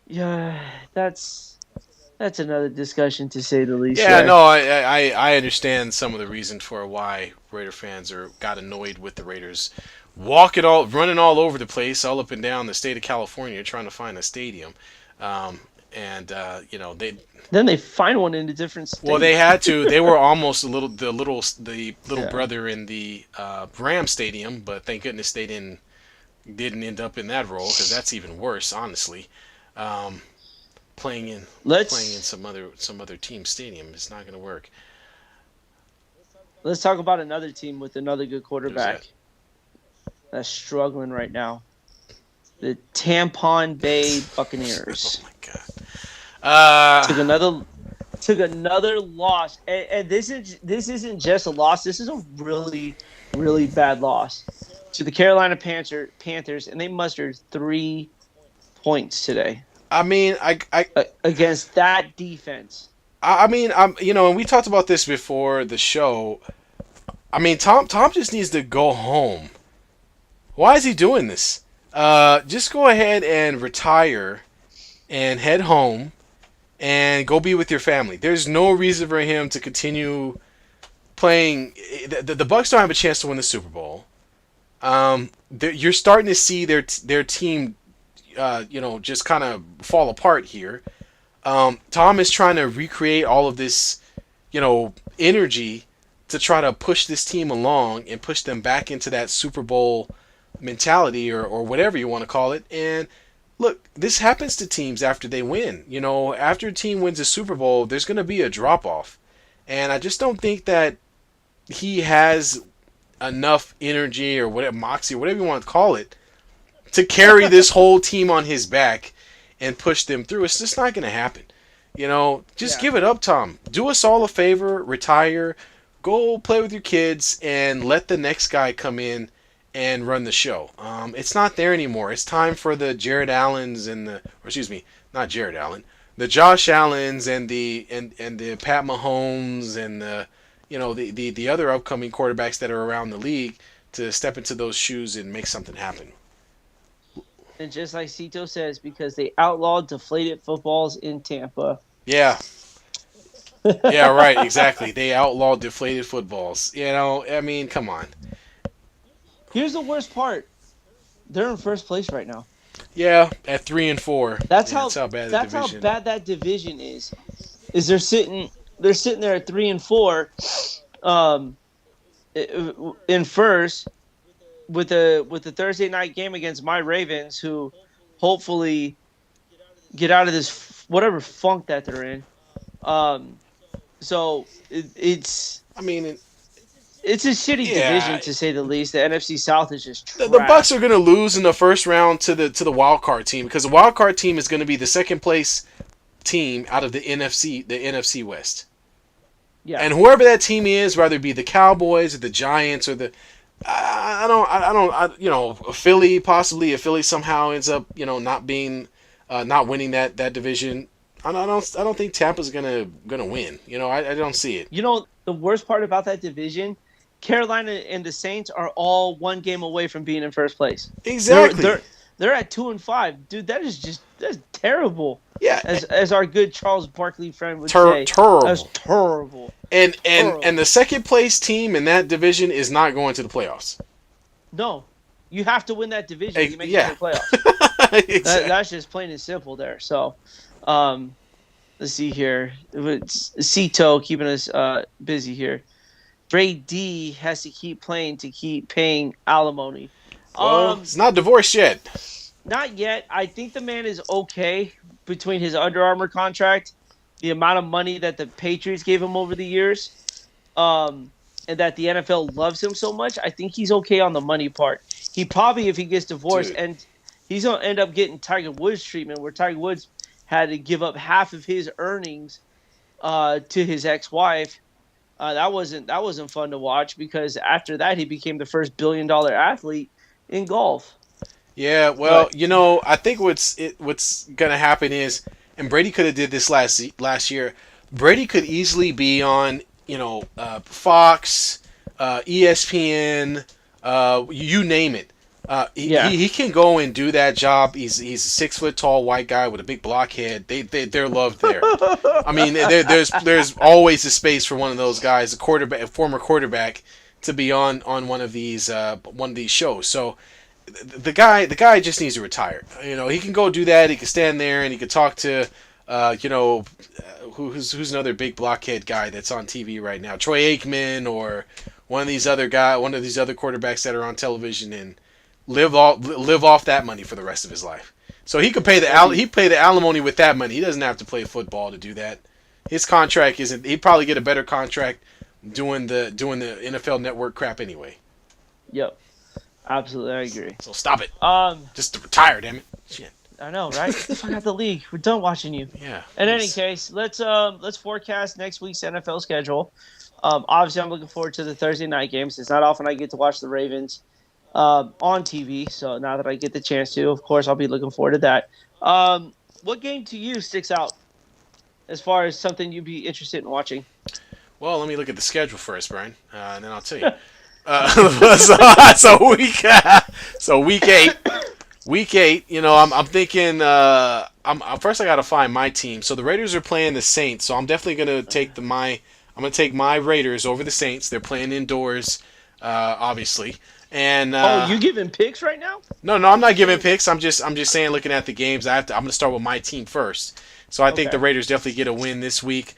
yeah, that's another discussion to say the least. Yeah, There, no, I understand some of the reason for why Raider fans got annoyed with the Raiders running all over the place, all up and down the state of California, trying to find a stadium. And they then they find one in a different well, state. they had to. They were almost the little Yeah. brother in the Ram Stadium, but thank goodness they didn't end up in that role because that's even worse, honestly. Um, playing in playing in Let's some other team stadium is not going to work. let's talk about another team with another good Who's that? quarterback that's struggling right now. The Tampon Bay Oh Buccaneers my god. Uh, took another took another loss, and this isn't just a loss. This is a really bad loss to the Carolina Panthers, and they mustered 3 points today I mean, against that defense. I mean, and we talked about this before the show. I mean, Tom just needs to go home. Why is he doing this? Just go ahead and retire and head home and go be with your family. There's no reason for him to continue playing. The Bucks don't have a chance to win the Super Bowl. You're starting to see their team, just kind of fall apart here. Tom is trying to recreate all of this, energy to try to push this team along and push them back into that Super Bowl mentality or whatever you want to call it. And look, this happens to teams after they win. After a team wins a Super Bowl, there's going to be a drop off. And I just don't think that he has enough energy or whatever, moxie, or whatever you want to call it, to carry this whole team on his back and push them through. It's just not going to happen. Just Yeah, give it up, Tom. Do us all a favor, retire, go play with your kids, and let the next guy come in and run the show. It's not there anymore. It's time for the Jared Allens or excuse me, not Jared Allen, the Josh Allens and the Pat Mahomes and the other upcoming quarterbacks that are around the league to step into those shoes and make something happen. and just like Cito says, because they outlawed deflated footballs in Tampa. Yeah, yeah, right, exactly. They outlawed deflated footballs. I mean, come on. Here's the worst part: they're in first place right now. Yeah, at 3-4, That's and that's how how bad the that's how division. bad that division is. Is they're sitting there at 3-4, um, in first with the Thursday night game against my Ravens, who hopefully get out of this whatever funk that they're in. Um, so I mean, it's a shitty yeah, division to say the least. The NFC South is just the Bucks are trash. going to lose in the first round to the wild card team because the wild card team is going to be the second place team out of the NFC West. Yeah, And whoever that team is, whether it be the Cowboys or the Giants or the Philly, possibly if Philly somehow ends up not winning that division. I don't think Tampa's gonna win. I don't see it. the worst part about that division, Carolina and the Saints are all 1 game away from being in first place. They're Exactly. they're they're at 2-5, dude. That's terrible. Yeah. As our good Charles Barkley friend would say, that's Terrible. terrible, And the terrible. second place team in that division is not going to the playoffs. No, You have to win that division to make it to Yeah. the playoffs. Exactly. That's just plain and simple there. So, um, let's see here. It's Cito keeping us busy here. Brady has to keep playing to keep paying alimony. Well, Um, it's not divorced yet. Not yet. I think the man is okay between his Under Armour contract, the amount of money that the Patriots gave him over the years, um, and that the NFL loves him so much. I think he's okay on the money part. He probably, if he gets divorced, Dude. and he's gonna end up getting Tiger Woods treatment, where Tiger Woods had to give up half of his earnings to his ex-wife. That wasn't fun to watch because after that he became the first billion-dollar athlete in golf. Yeah, well, But I think what's gonna happen is, and Brady could have did this last year. Brady could easily be on, Fox, ESPN, you name it. yeah, He can go and do that job. He's a 6 foot tall white guy with a big blockhead. They're loved there. I mean, there's always a space for one of those guys, a former quarterback, to be on one of these shows. So the guy just needs to retire. He can go do that. He can stand there and he can talk to, who's another big blockhead guy that's on TV right now, Troy Aikman, or one of these other quarterbacks that are on television, and live off that money for the rest of his life. So he could he pay the alimony with that money. He doesn't have to play football to do that. His contract isn't. He'd probably get a better contract doing the NFL Network crap anyway. yep, absolutely, I agree. So stop it. Um, Just to retire, damn it. Shit. I know, right? Get the fuck out the league. We're done watching you. Yeah. In any case, let's forecast next week's NFL schedule. Obviously, I'm looking forward to the Thursday night games. It's not often I get to watch the Ravens on TV, so now that I get the chance to, of course, I'll be looking forward to that. What game to you sticks out as far as something you'd be interested in watching? Well, let me look at the schedule first, Brian, and then I'll tell you. So week eight. Week eight, I'm thinking. First I got to find my team. So the Raiders are playing the Saints. So I'm definitely gonna I'm gonna take my Raiders over the Saints. They're playing indoors, obviously. And Oh, you giving picks right now? no, I'm not giving picks. I'm just saying, looking at the games. I'm gonna start with my team first. So I think the Okay. Raiders definitely get a win this week.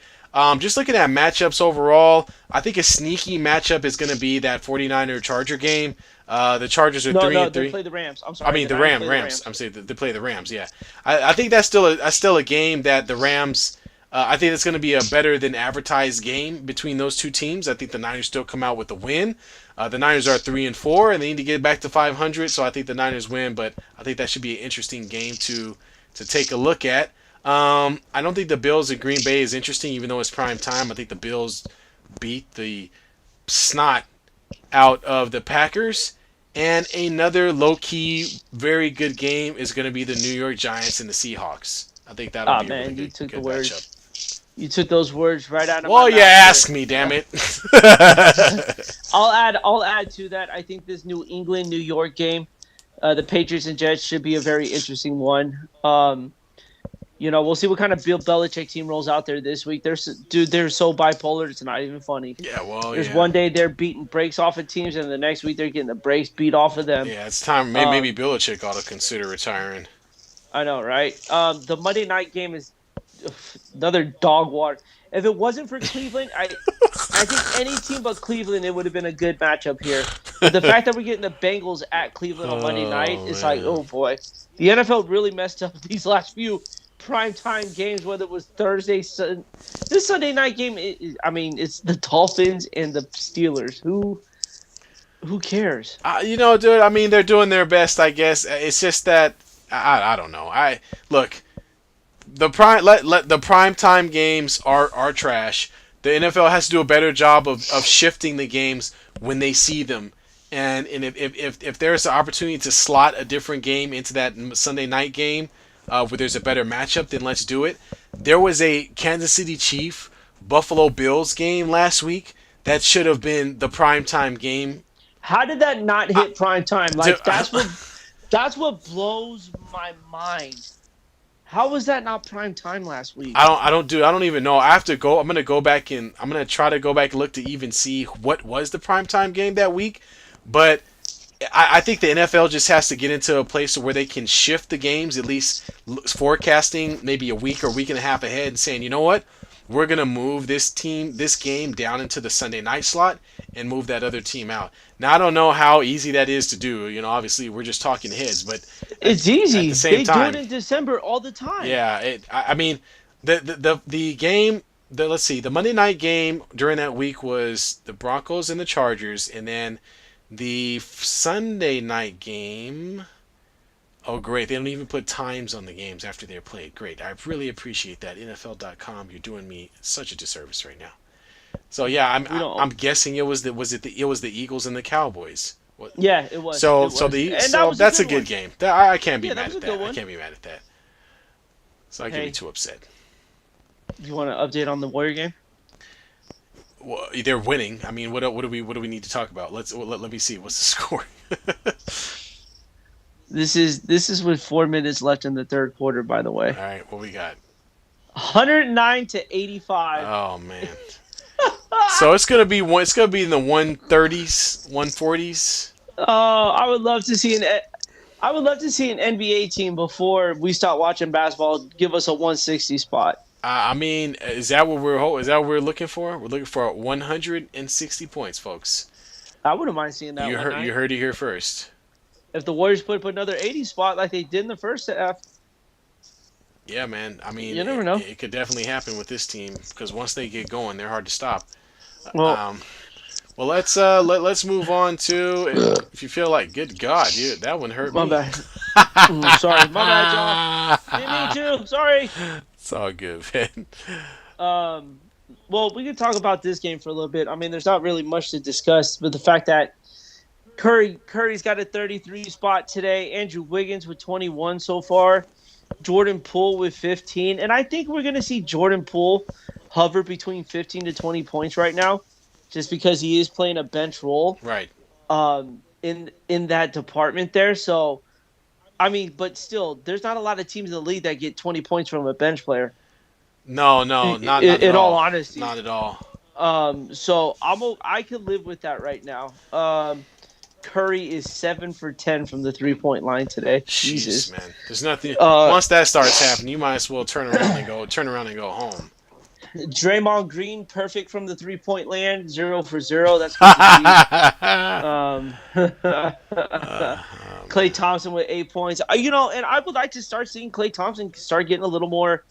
Just looking at matchups overall, I think a sneaky matchup is going to be that 49er Charger game. The Chargers are No, three no, and they three. play the Rams. I'm I sorry, mean, the the Niners play the Rams. Rams. I'm saying they play the Rams. Yeah, I think that's still a game that the Rams. I think it's going to be a better than advertised game between those two teams. I think the Niners still come out with the win. The Niners are 3-4, and they need to get back to 500. So I think the Niners win, but I think that should be an interesting game to take a look at. I don't think the Bills at Green Bay is interesting, even though it's prime time. I think the Bills beat the snot out of the Packers. And another low key, very good game is going to be the New York Giants and the Seahawks. I think that'll Ah, be a really man, you good, took the good matchup. words. You took those words right out of my Well, you mouth ask here. me, damn it. I'll add to that. I think this New England New York game, the Patriots and Jets should be a very interesting one. We'll see what kind of Bill Belichick team rolls out there this week. They're so bipolar. It's not even funny. Yeah, well, There's yeah. one day they're beating breaks off of teams, and the next week they're getting the breaks beat off of them. Yeah, it's time. Maybe Um, Belichick ought to consider retiring. I know, right? The Monday night game is another dog water. If it wasn't for Cleveland, I think any team but Cleveland, it would have been a good matchup here. But the fact that we're getting the Bengals at Cleveland on Monday night, Oh, it's like, man. oh boy, the NFL really messed up these last few primetime games. Whether it was this Sunday night game, I mean, it's the Dolphins and the Steelers. Who cares? Dude. I mean, they're doing their best, I guess. It's just that I don't know. I look the prime let the prime time games are trash. The NFL has to do a better job of shifting the games when they see them. And if there's an opportunity to slot a different game into that Sunday night game, where there's a better matchup, then let's do it. There was a Kansas City Chief Buffalo Bills game last week that should have been the primetime game. How did that not I, hit prime time? dude, Like that's what blows my mind. How was that not prime time last week? I don't even know. I have to go. I'm gonna go back and I'm gonna try to go back and look to even see what was the primetime game that week. But I think the NFL just has to get into a place where they can shift the games, at least forecasting maybe a week or week and a half ahead, and saying, you know what, we're gonna move this game down into the Sunday night slot and move that other team out. Now I don't know how easy that is to do. Obviously we're just talking heads, but It's at the easy. same They do it time, in December all the time. yeah, I mean, the game. Let's see, the Monday night game during that week was the Broncos and the Chargers, and then the Sunday night game. Oh, great! They don't even put times on the games after they're played. Great, I really appreciate that. NFL.com, you're doing me such a disservice right now. So yeah, We I'm don't. guessing it was the Eagles and the Cowboys. What? Yeah, it was. So It was, and that so was a that's a good good one. game. I can't be Yeah, that mad was at a good that. I one. can't be mad at that. So I can't be Hey, too upset. you want to update on the Warrior game? Well, they're winning. I mean, what do we need to talk about? Let me see. What's the score? This is with 4 minutes left in the third quarter. By the way, All right, what we got? 109-85. Oh man. So it's gonna be one. It's gonna be in the 130s, 140s. Oh, I would love to see an NBA team before we start watching basketball give us a 160 spot. I mean, is that what is that what we're looking for? We're looking for 160 points, folks. I wouldn't mind seeing that one You night. heard it here first. If the Warriors put up another 80 spot like they did in the first half, Yeah, man. I mean, you never know. it could definitely happen with this team because once they get going, they're hard to stop. Well, Um, well, let's move on to if you feel like, good God, dude, that one hurt my me. bad. Sorry, my bad, y'all. Me too. Sorry. It's all good, man. Um, well, we could talk about this game for a little bit. I mean, there's not really much to discuss, but the fact that Curry's got a 33 spot today. Andrew Wiggins with 21 so far. Jordan Poole with 15, and I think we're going to see Jordan Poole hover between 15 to 20 points right now, just because he is playing a bench role Right. in that department there. So, I mean, but still, there's not a lot of teams in the league that get 20 points from a bench player. No, no, not at In all all. honesty, Not at all. so I could live with that right now. Curry is 7 for 10 from the 3 point line today. Jesus, Jesus. man. There's nothing. Uh, Once that starts happening, you might as well turn around and go home. Draymond Green, perfect from the 3 point land, 0 for 0. That's good to see. Clay Thompson with 8 points. And I would like to start seeing Clay Thompson start getting a little more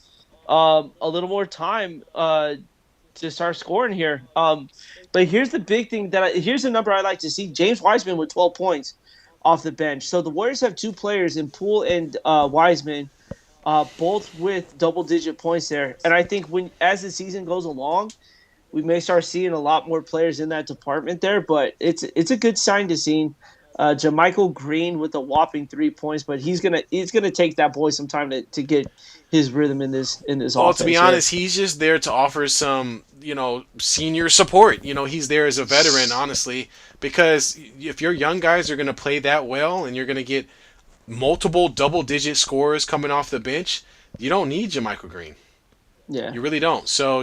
time to start scoring here. But here's the big thing here's the number I like to see: James Wiseman with 12 points off the bench. So the Warriors have two players in Poole and Wiseman, both with double-digit points there. And I think as the season goes along, we may start seeing a lot more players in that department there. But it's a good sign to see. Jermichael Green with a whopping 3 points, but he's gonna take that boy some time to get his rhythm in this Well, to offense be here. honest, he's just there to offer some, senior support. He's there as a veteran, honestly, because if your young guys are going to play that well and you're going to get multiple double-digit scores coming off the bench, you don't need Jermichael Green. Yeah. You really don't. So,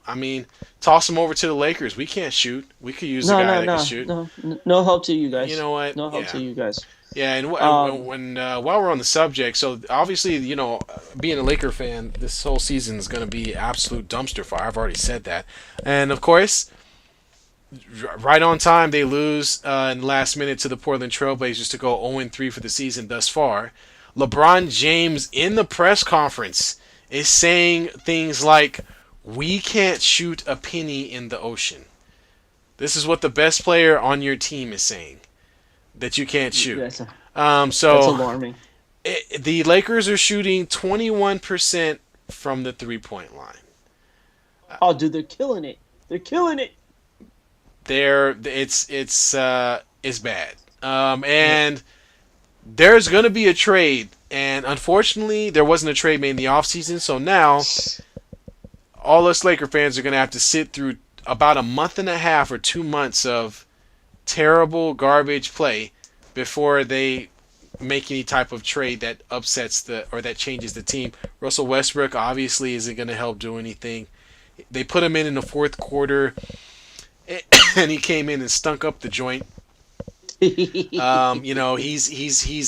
I mean, toss him over to the Lakers. We can't shoot. We could use a No, guy no, that can no, shoot. no help to you You guys. know what? No help Yeah. to you guys. Yeah, and Um, when while we're on the subject, so obviously, being a Laker fan, this whole season is going to be absolute dumpster fire. I've already said that, and of course, right on time, they lose in the last minute to the Portland Trailblazers to go 0-3 for the season thus far. LeBron James in the press conference is saying things like, "We can't shoot a penny in the ocean." This is what the best player on your team is saying, that you can't shoot. that's So alarming. the Lakers are shooting 21% from the 3-point line. Oh, dude, they're killing it. They're killing it. It's bad. And there's gonna be a trade, and unfortunately, there wasn't a trade made in the offseason. So now, all us Laker fans are gonna have to sit through about a month and a half or 2 months of terrible garbage play before they make any type of trade that upsets or that changes the team. Russell Westbrook obviously isn't going to help do anything. They put him in the fourth quarter, and he came in and stunk up the joint. He's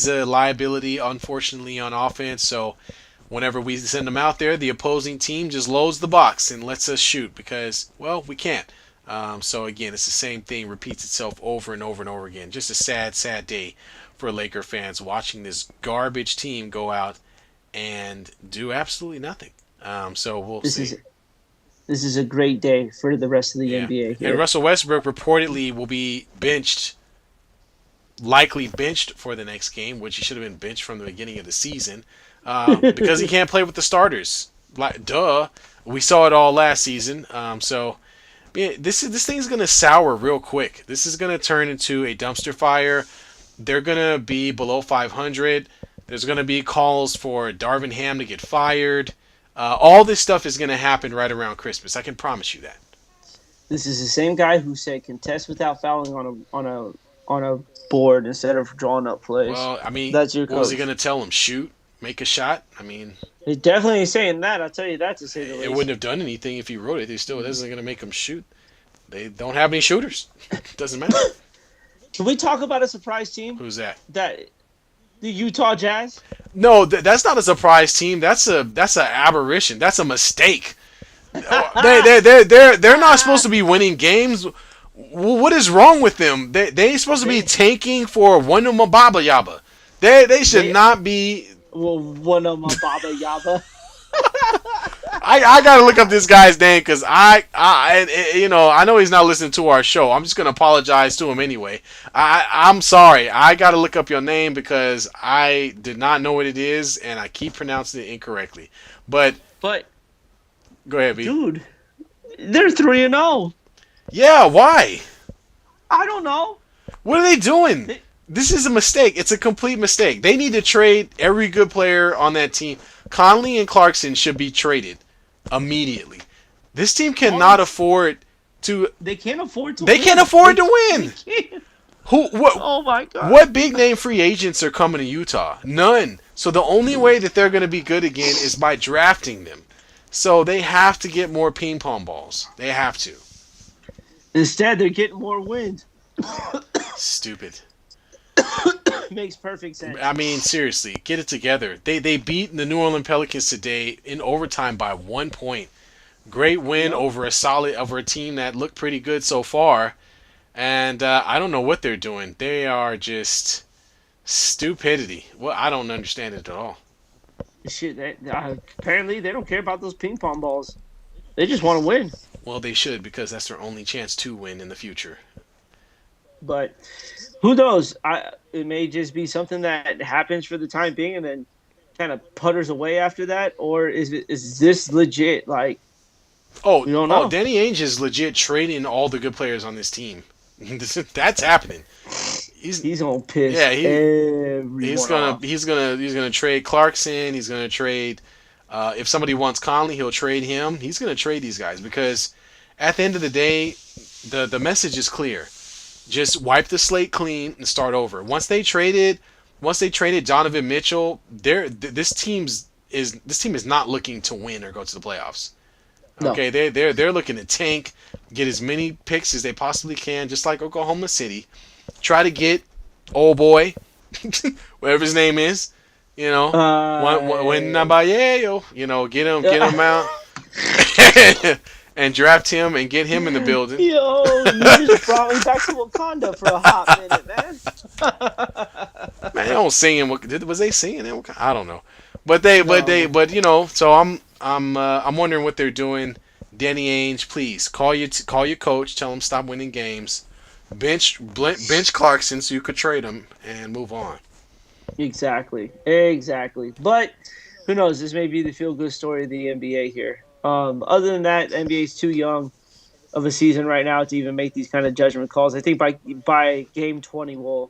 a liability, unfortunately, on offense. So whenever we send him out there, the opposing team just loads the box and lets us shoot because, well, we can't. So again, it's the same thing repeats itself over and over and over again. Just a sad, sad day for Laker fans watching this garbage team go out and do absolutely nothing. So we'll this see. is this is a great day for the rest of the Yeah, NBA and here. Russell Westbrook reportedly will be benched, likely benched for the next game, which he should have been benched from the beginning of the season, because he can't play with the starters. Like, duh, we saw it all last season. So yeah, this thing's gonna sour real quick. This is gonna turn into a dumpster fire. They're gonna be below 500. There's gonna be calls for Darvin Ham to get fired. All this stuff is gonna happen right around Christmas. I can promise you that. This is the same guy who said contest without fouling on a board instead of drawing up plays. Well, I mean, That's your what was he coach. gonna tell him? Shoot, make a shot. I mean, He definitely ain't saying that. I'll tell you that to say the it wouldn't least. have done anything if he wrote it. It still isn't gonna make him shoot. They don't have any shooters. Doesn't matter. Can we talk about a surprise team Who's that? that the Utah Jazz? No, that's not a surprise team. That's a aberration. That's a mistake. They're not supposed to be winning games. What is wrong with them? They supposed to be they tanking for one Baba Yaba. They should they not be. well one of my Baba Yaba. I gotta look up this guy's name because I know he's not listening to our show. I'm just gonna apologize to him anyway. I'm sorry. I gotta look up your name because I did not know what it is and I keep pronouncing it incorrectly. But But go ahead, B. dude, they're 3-0. Yeah, why? I don't know. What are they doing? They, This is a mistake. It's a complete mistake. They need to trade every good player on that team. Conley and Clarkson should be traded immediately. This team cannot afford to. they can't afford to They can't win. afford to They win. can't. Who? What? Oh my god. What big name free agents are coming to Utah? None. So the only way that they're going to be good again is by drafting them. So they have to get more ping pong balls. They have to. Instead, they're getting more wins. Stupid. Makes perfect sense. I mean, seriously, get it together. They beat the New Orleans Pelicans today in overtime by 1 point. Great win Yep. over a team that looked pretty good so far. And I don't know what they're doing. They are just stupidity. Well, I don't understand it at all. Shit, apparently they don't care about those ping pong balls. They just want to win. Well, they should because that's their only chance to win in the future. But who knows? It may just be something that happens for the time being and then kind of putters away after that, or is this legit? Like Oh, we don't oh, know. Danny Ainge is legit trading all the good players on this team. That's happening. He's He's gonna piss yeah, everyone off. he's gonna trade Clarkson. He's gonna trade. If somebody wants Conley, he'll trade him. He's gonna trade these guys because at the end of the day, the message is clear. Just wipe the slate clean and start over. Once they traded Donovan Mitchell, this team is not looking to win or go to the playoffs. No, Okay, they're looking to tank, get as many picks as they possibly can, just like Oklahoma City. Try to get old boy, whatever his name is, you know, when Nabayo, get him out, and draft him and get him in the building. yo, you just brought me back to Wakanda for a hot minute, man. Man, they don't sing in was they singing in Wakanda? I don't know, but No. so I'm wondering what they're doing. Danny Ainge, please call your coach, tell him stop winning games. Bench Clarkson so you could trade him and move on. Exactly. But who knows? This may be the feel good story of the NBA here. Other than that, the NBA is too young of a season right now to even make these kind of judgment calls. I think by game 20 we'll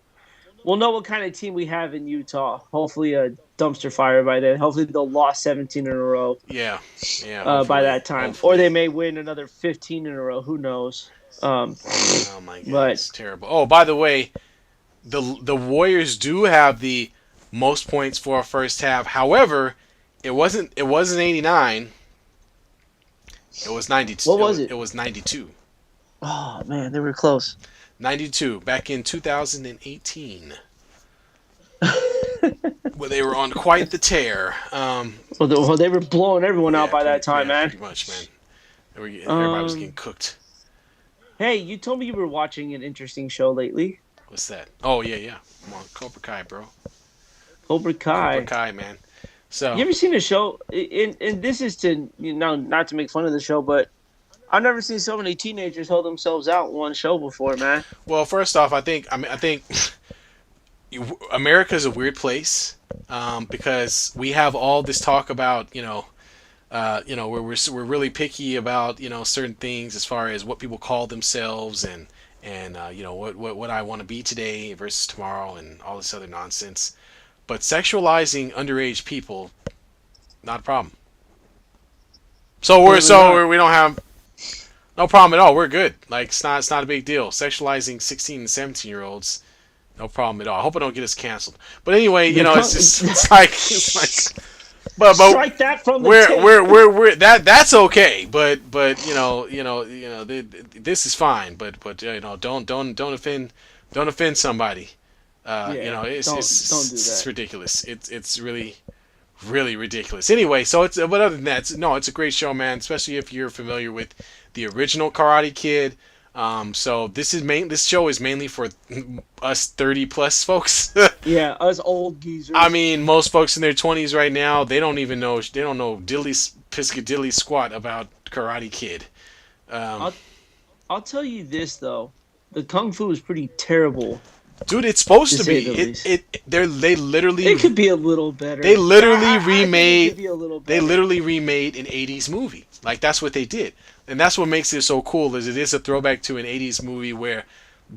know what kind of team we have in Utah. Hopefully a dumpster fire by then. Hopefully they'll lost 17 in a row Yeah, yeah. by Hopefully, that time, or hopefully. they may win another 15 in a row. Who knows? Oh my But goodness, terrible. Oh, by the way, the Warriors do have the most points for a first half. However, it wasn't 89. It was 92. what was it? It was 92. Oh man, they were close. 92, back in 2018, where they were on quite the tear. Well, they were blowing everyone out by that time, Yeah, man. pretty much, man. Everybody was getting Um, cooked. hey, you told me you were watching an interesting show lately, What's that? Oh yeah, yeah. Come on, Cobra Kai, bro. Cobra Cobra Kai. Kai, man. So, You ever seen a show? And this is to not to make fun of the show, but I've never seen so many teenagers hold themselves out in one show before, man. well, first off, I think America is a weird place because we have all this talk about where we're really picky about certain things as far as what people call themselves and what I want to be today versus tomorrow and all this other nonsense. But sexualizing underage people, not a problem. Clearly not. We don't have no problem at all. We're good. Like it's not a big deal. Sexualizing 16 and 17-year-olds, no problem at all. I hope I don't get us canceled. But anyway, The it's con- just it's like but Strike that from the tape. we're that's okay. But this is fine. But don't offend somebody. Yeah, don't do It's that. ridiculous. It's really ridiculous. Anyway, so but other than that, it's a great show, man. Especially if you're familiar with the original Karate Kid. So this show is mainly for us 30 plus folks. Yeah, us old I geezers. mean, most folks in their 20s right now, they don't know diddly piscadilly squat about Karate Kid. Um, I'll I'll tell you this though, the kung fu is pretty terrible dude, it's supposed to to say be. the least. They It could be a little they better. literally I think it could remade be a little they better. literally remade an 80s movie. Like that's what they did. And that's what makes it so cool is it is a throwback to an 80s movie where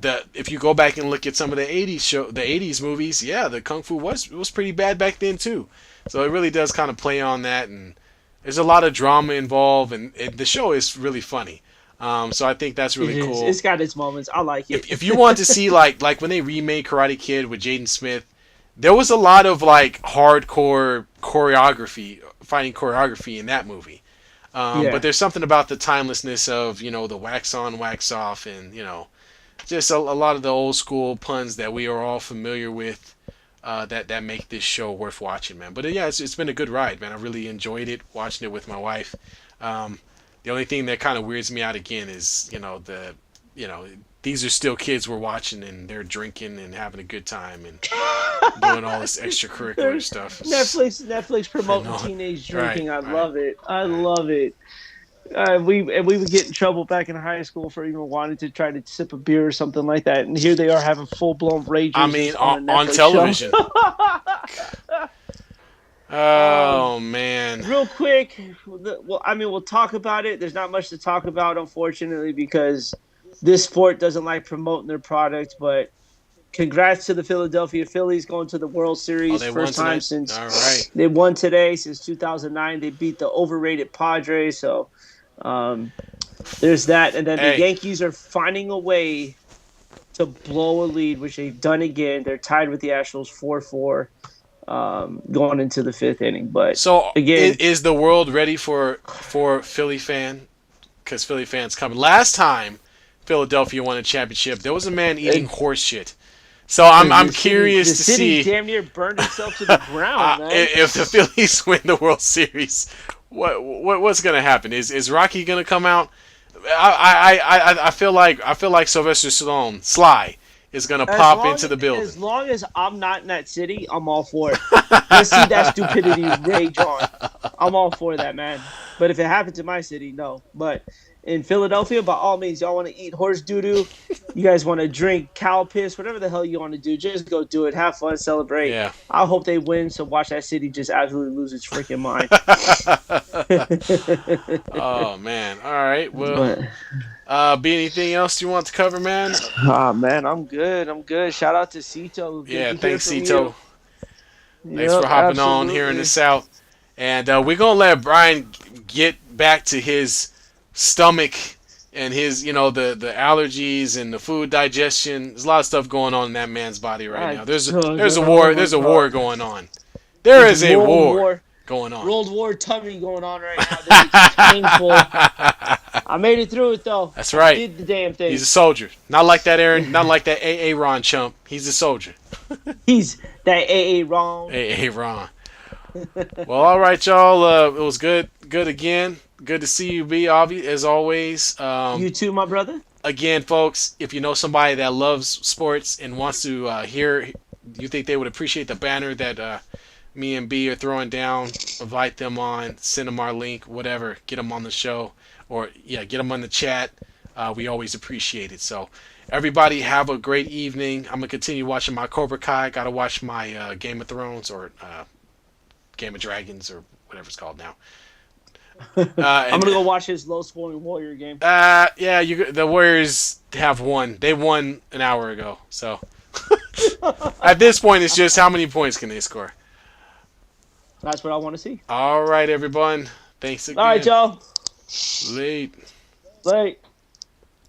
the if you go back and look at some of the 80s movies, yeah, the kung fu was pretty bad back then too. So it really does kind of play on that and there's a lot of drama involved and the show is really funny. So I think that's It really is. cool. It's got its moments. I like it. If you want to see like when they remade Karate Kid with Jaden Smith, there was a lot of like hardcore fighting choreography in that movie. But Yeah. there's something about the timelessness of the wax on, wax off, and just a lot of the old school puns that we are all familiar with. That make this show worth watching, man. But yeah, it's been a good ride, man. I really enjoyed it watching it with my wife. Um, the only thing that kind of weirds me out again is you know these are still kids we're watching and they're drinking and having a good time and doing all this extracurricular There's stuff. Netflix You promoting know, teenage right, drinking. I right, love it. I right. love it. We would get in trouble back in high school for even wanting to try to sip a beer or something like that, and here they are having full blown I ragers mean, on a on Netflix show. television. um, Oh man. Real quick, well, I mean, we'll talk about it. There's not much to talk about, unfortunately, because this sport doesn't like promoting their product. But congrats to the Philadelphia Phillies going to the World Oh, Series. they won First time tonight. All right. since they won today, since 2009. They beat the overrated Padres. So um, there's that. And then the Hey, Yankees are finding a way to blow a lead, which they've done again. They're tied with the Astros 4-4 going into the fifth inning. But so again, is the world ready for Philly fan? Because Philly fans coming. Last time Philadelphia won a championship, there was a man eating it, horse shit. So I'm the curious to city see damn near burned itself to the ground, man. if the Phillies win the World Series. What's gonna happen? Is Rocky gonna come out? I feel like Sylvester Stallone, Sly, is gonna pop into the building. As long as I'm not in that city, I'm all for it. Let's see that stupidity rage on. I'm all for that, man. But if it happens in my city, no. But in Philadelphia, by all means, y'all want to eat horse doo doo, you guys want to drink cow piss, whatever the hell you want to do, just go do it. Have fun, celebrate. Yeah. I hope they win, so watch that city just absolutely lose its freaking mind. Oh man. All right. Well, But be anything else you want to cover, man? man, I'm good. I'm good. Shout out to Cito. Good Yeah. to hear Thanks, from you. Sito. Thanks for Yep, hopping on here in the absolutely. South. And we're gonna let Brian get back to his stomach and his, the allergies and the food digestion. There's a lot of stuff going on in that man's body right now. There's a Oh war. my There's a war god. going on. There There's is a World war War going on. World War tummy going on right now. This is painful. I made it through it though. That's I right. did the damn thing. He's a soldier. Not like that Aaron. Not like that AA Ron chump. He's a soldier. He's that AA wrong. AA Ron. Well, all right, y'all. It was good. Good again. Good to see you, B. As always. You too, my brother. Again, folks, if you know somebody that loves sports and wants to hear, you think they would appreciate the banner that me and B are throwing down, invite them on, send them our link, whatever, get them on the show, or yeah, get them on the chat. We always appreciate it. So, everybody have a great evening. I'm gonna continue watching my Cobra Kai. Gotta watch my Game of Thrones or Game of Dragons or whatever it's called now. I'm gonna go watch his low-scoring Warrior game. Yeah, the Warriors have won. They won an hour ago. So at this point, it's just how many points can they score. That's what I want to see. All right, everyone. Thanks again. All right, y'all. Late. Late.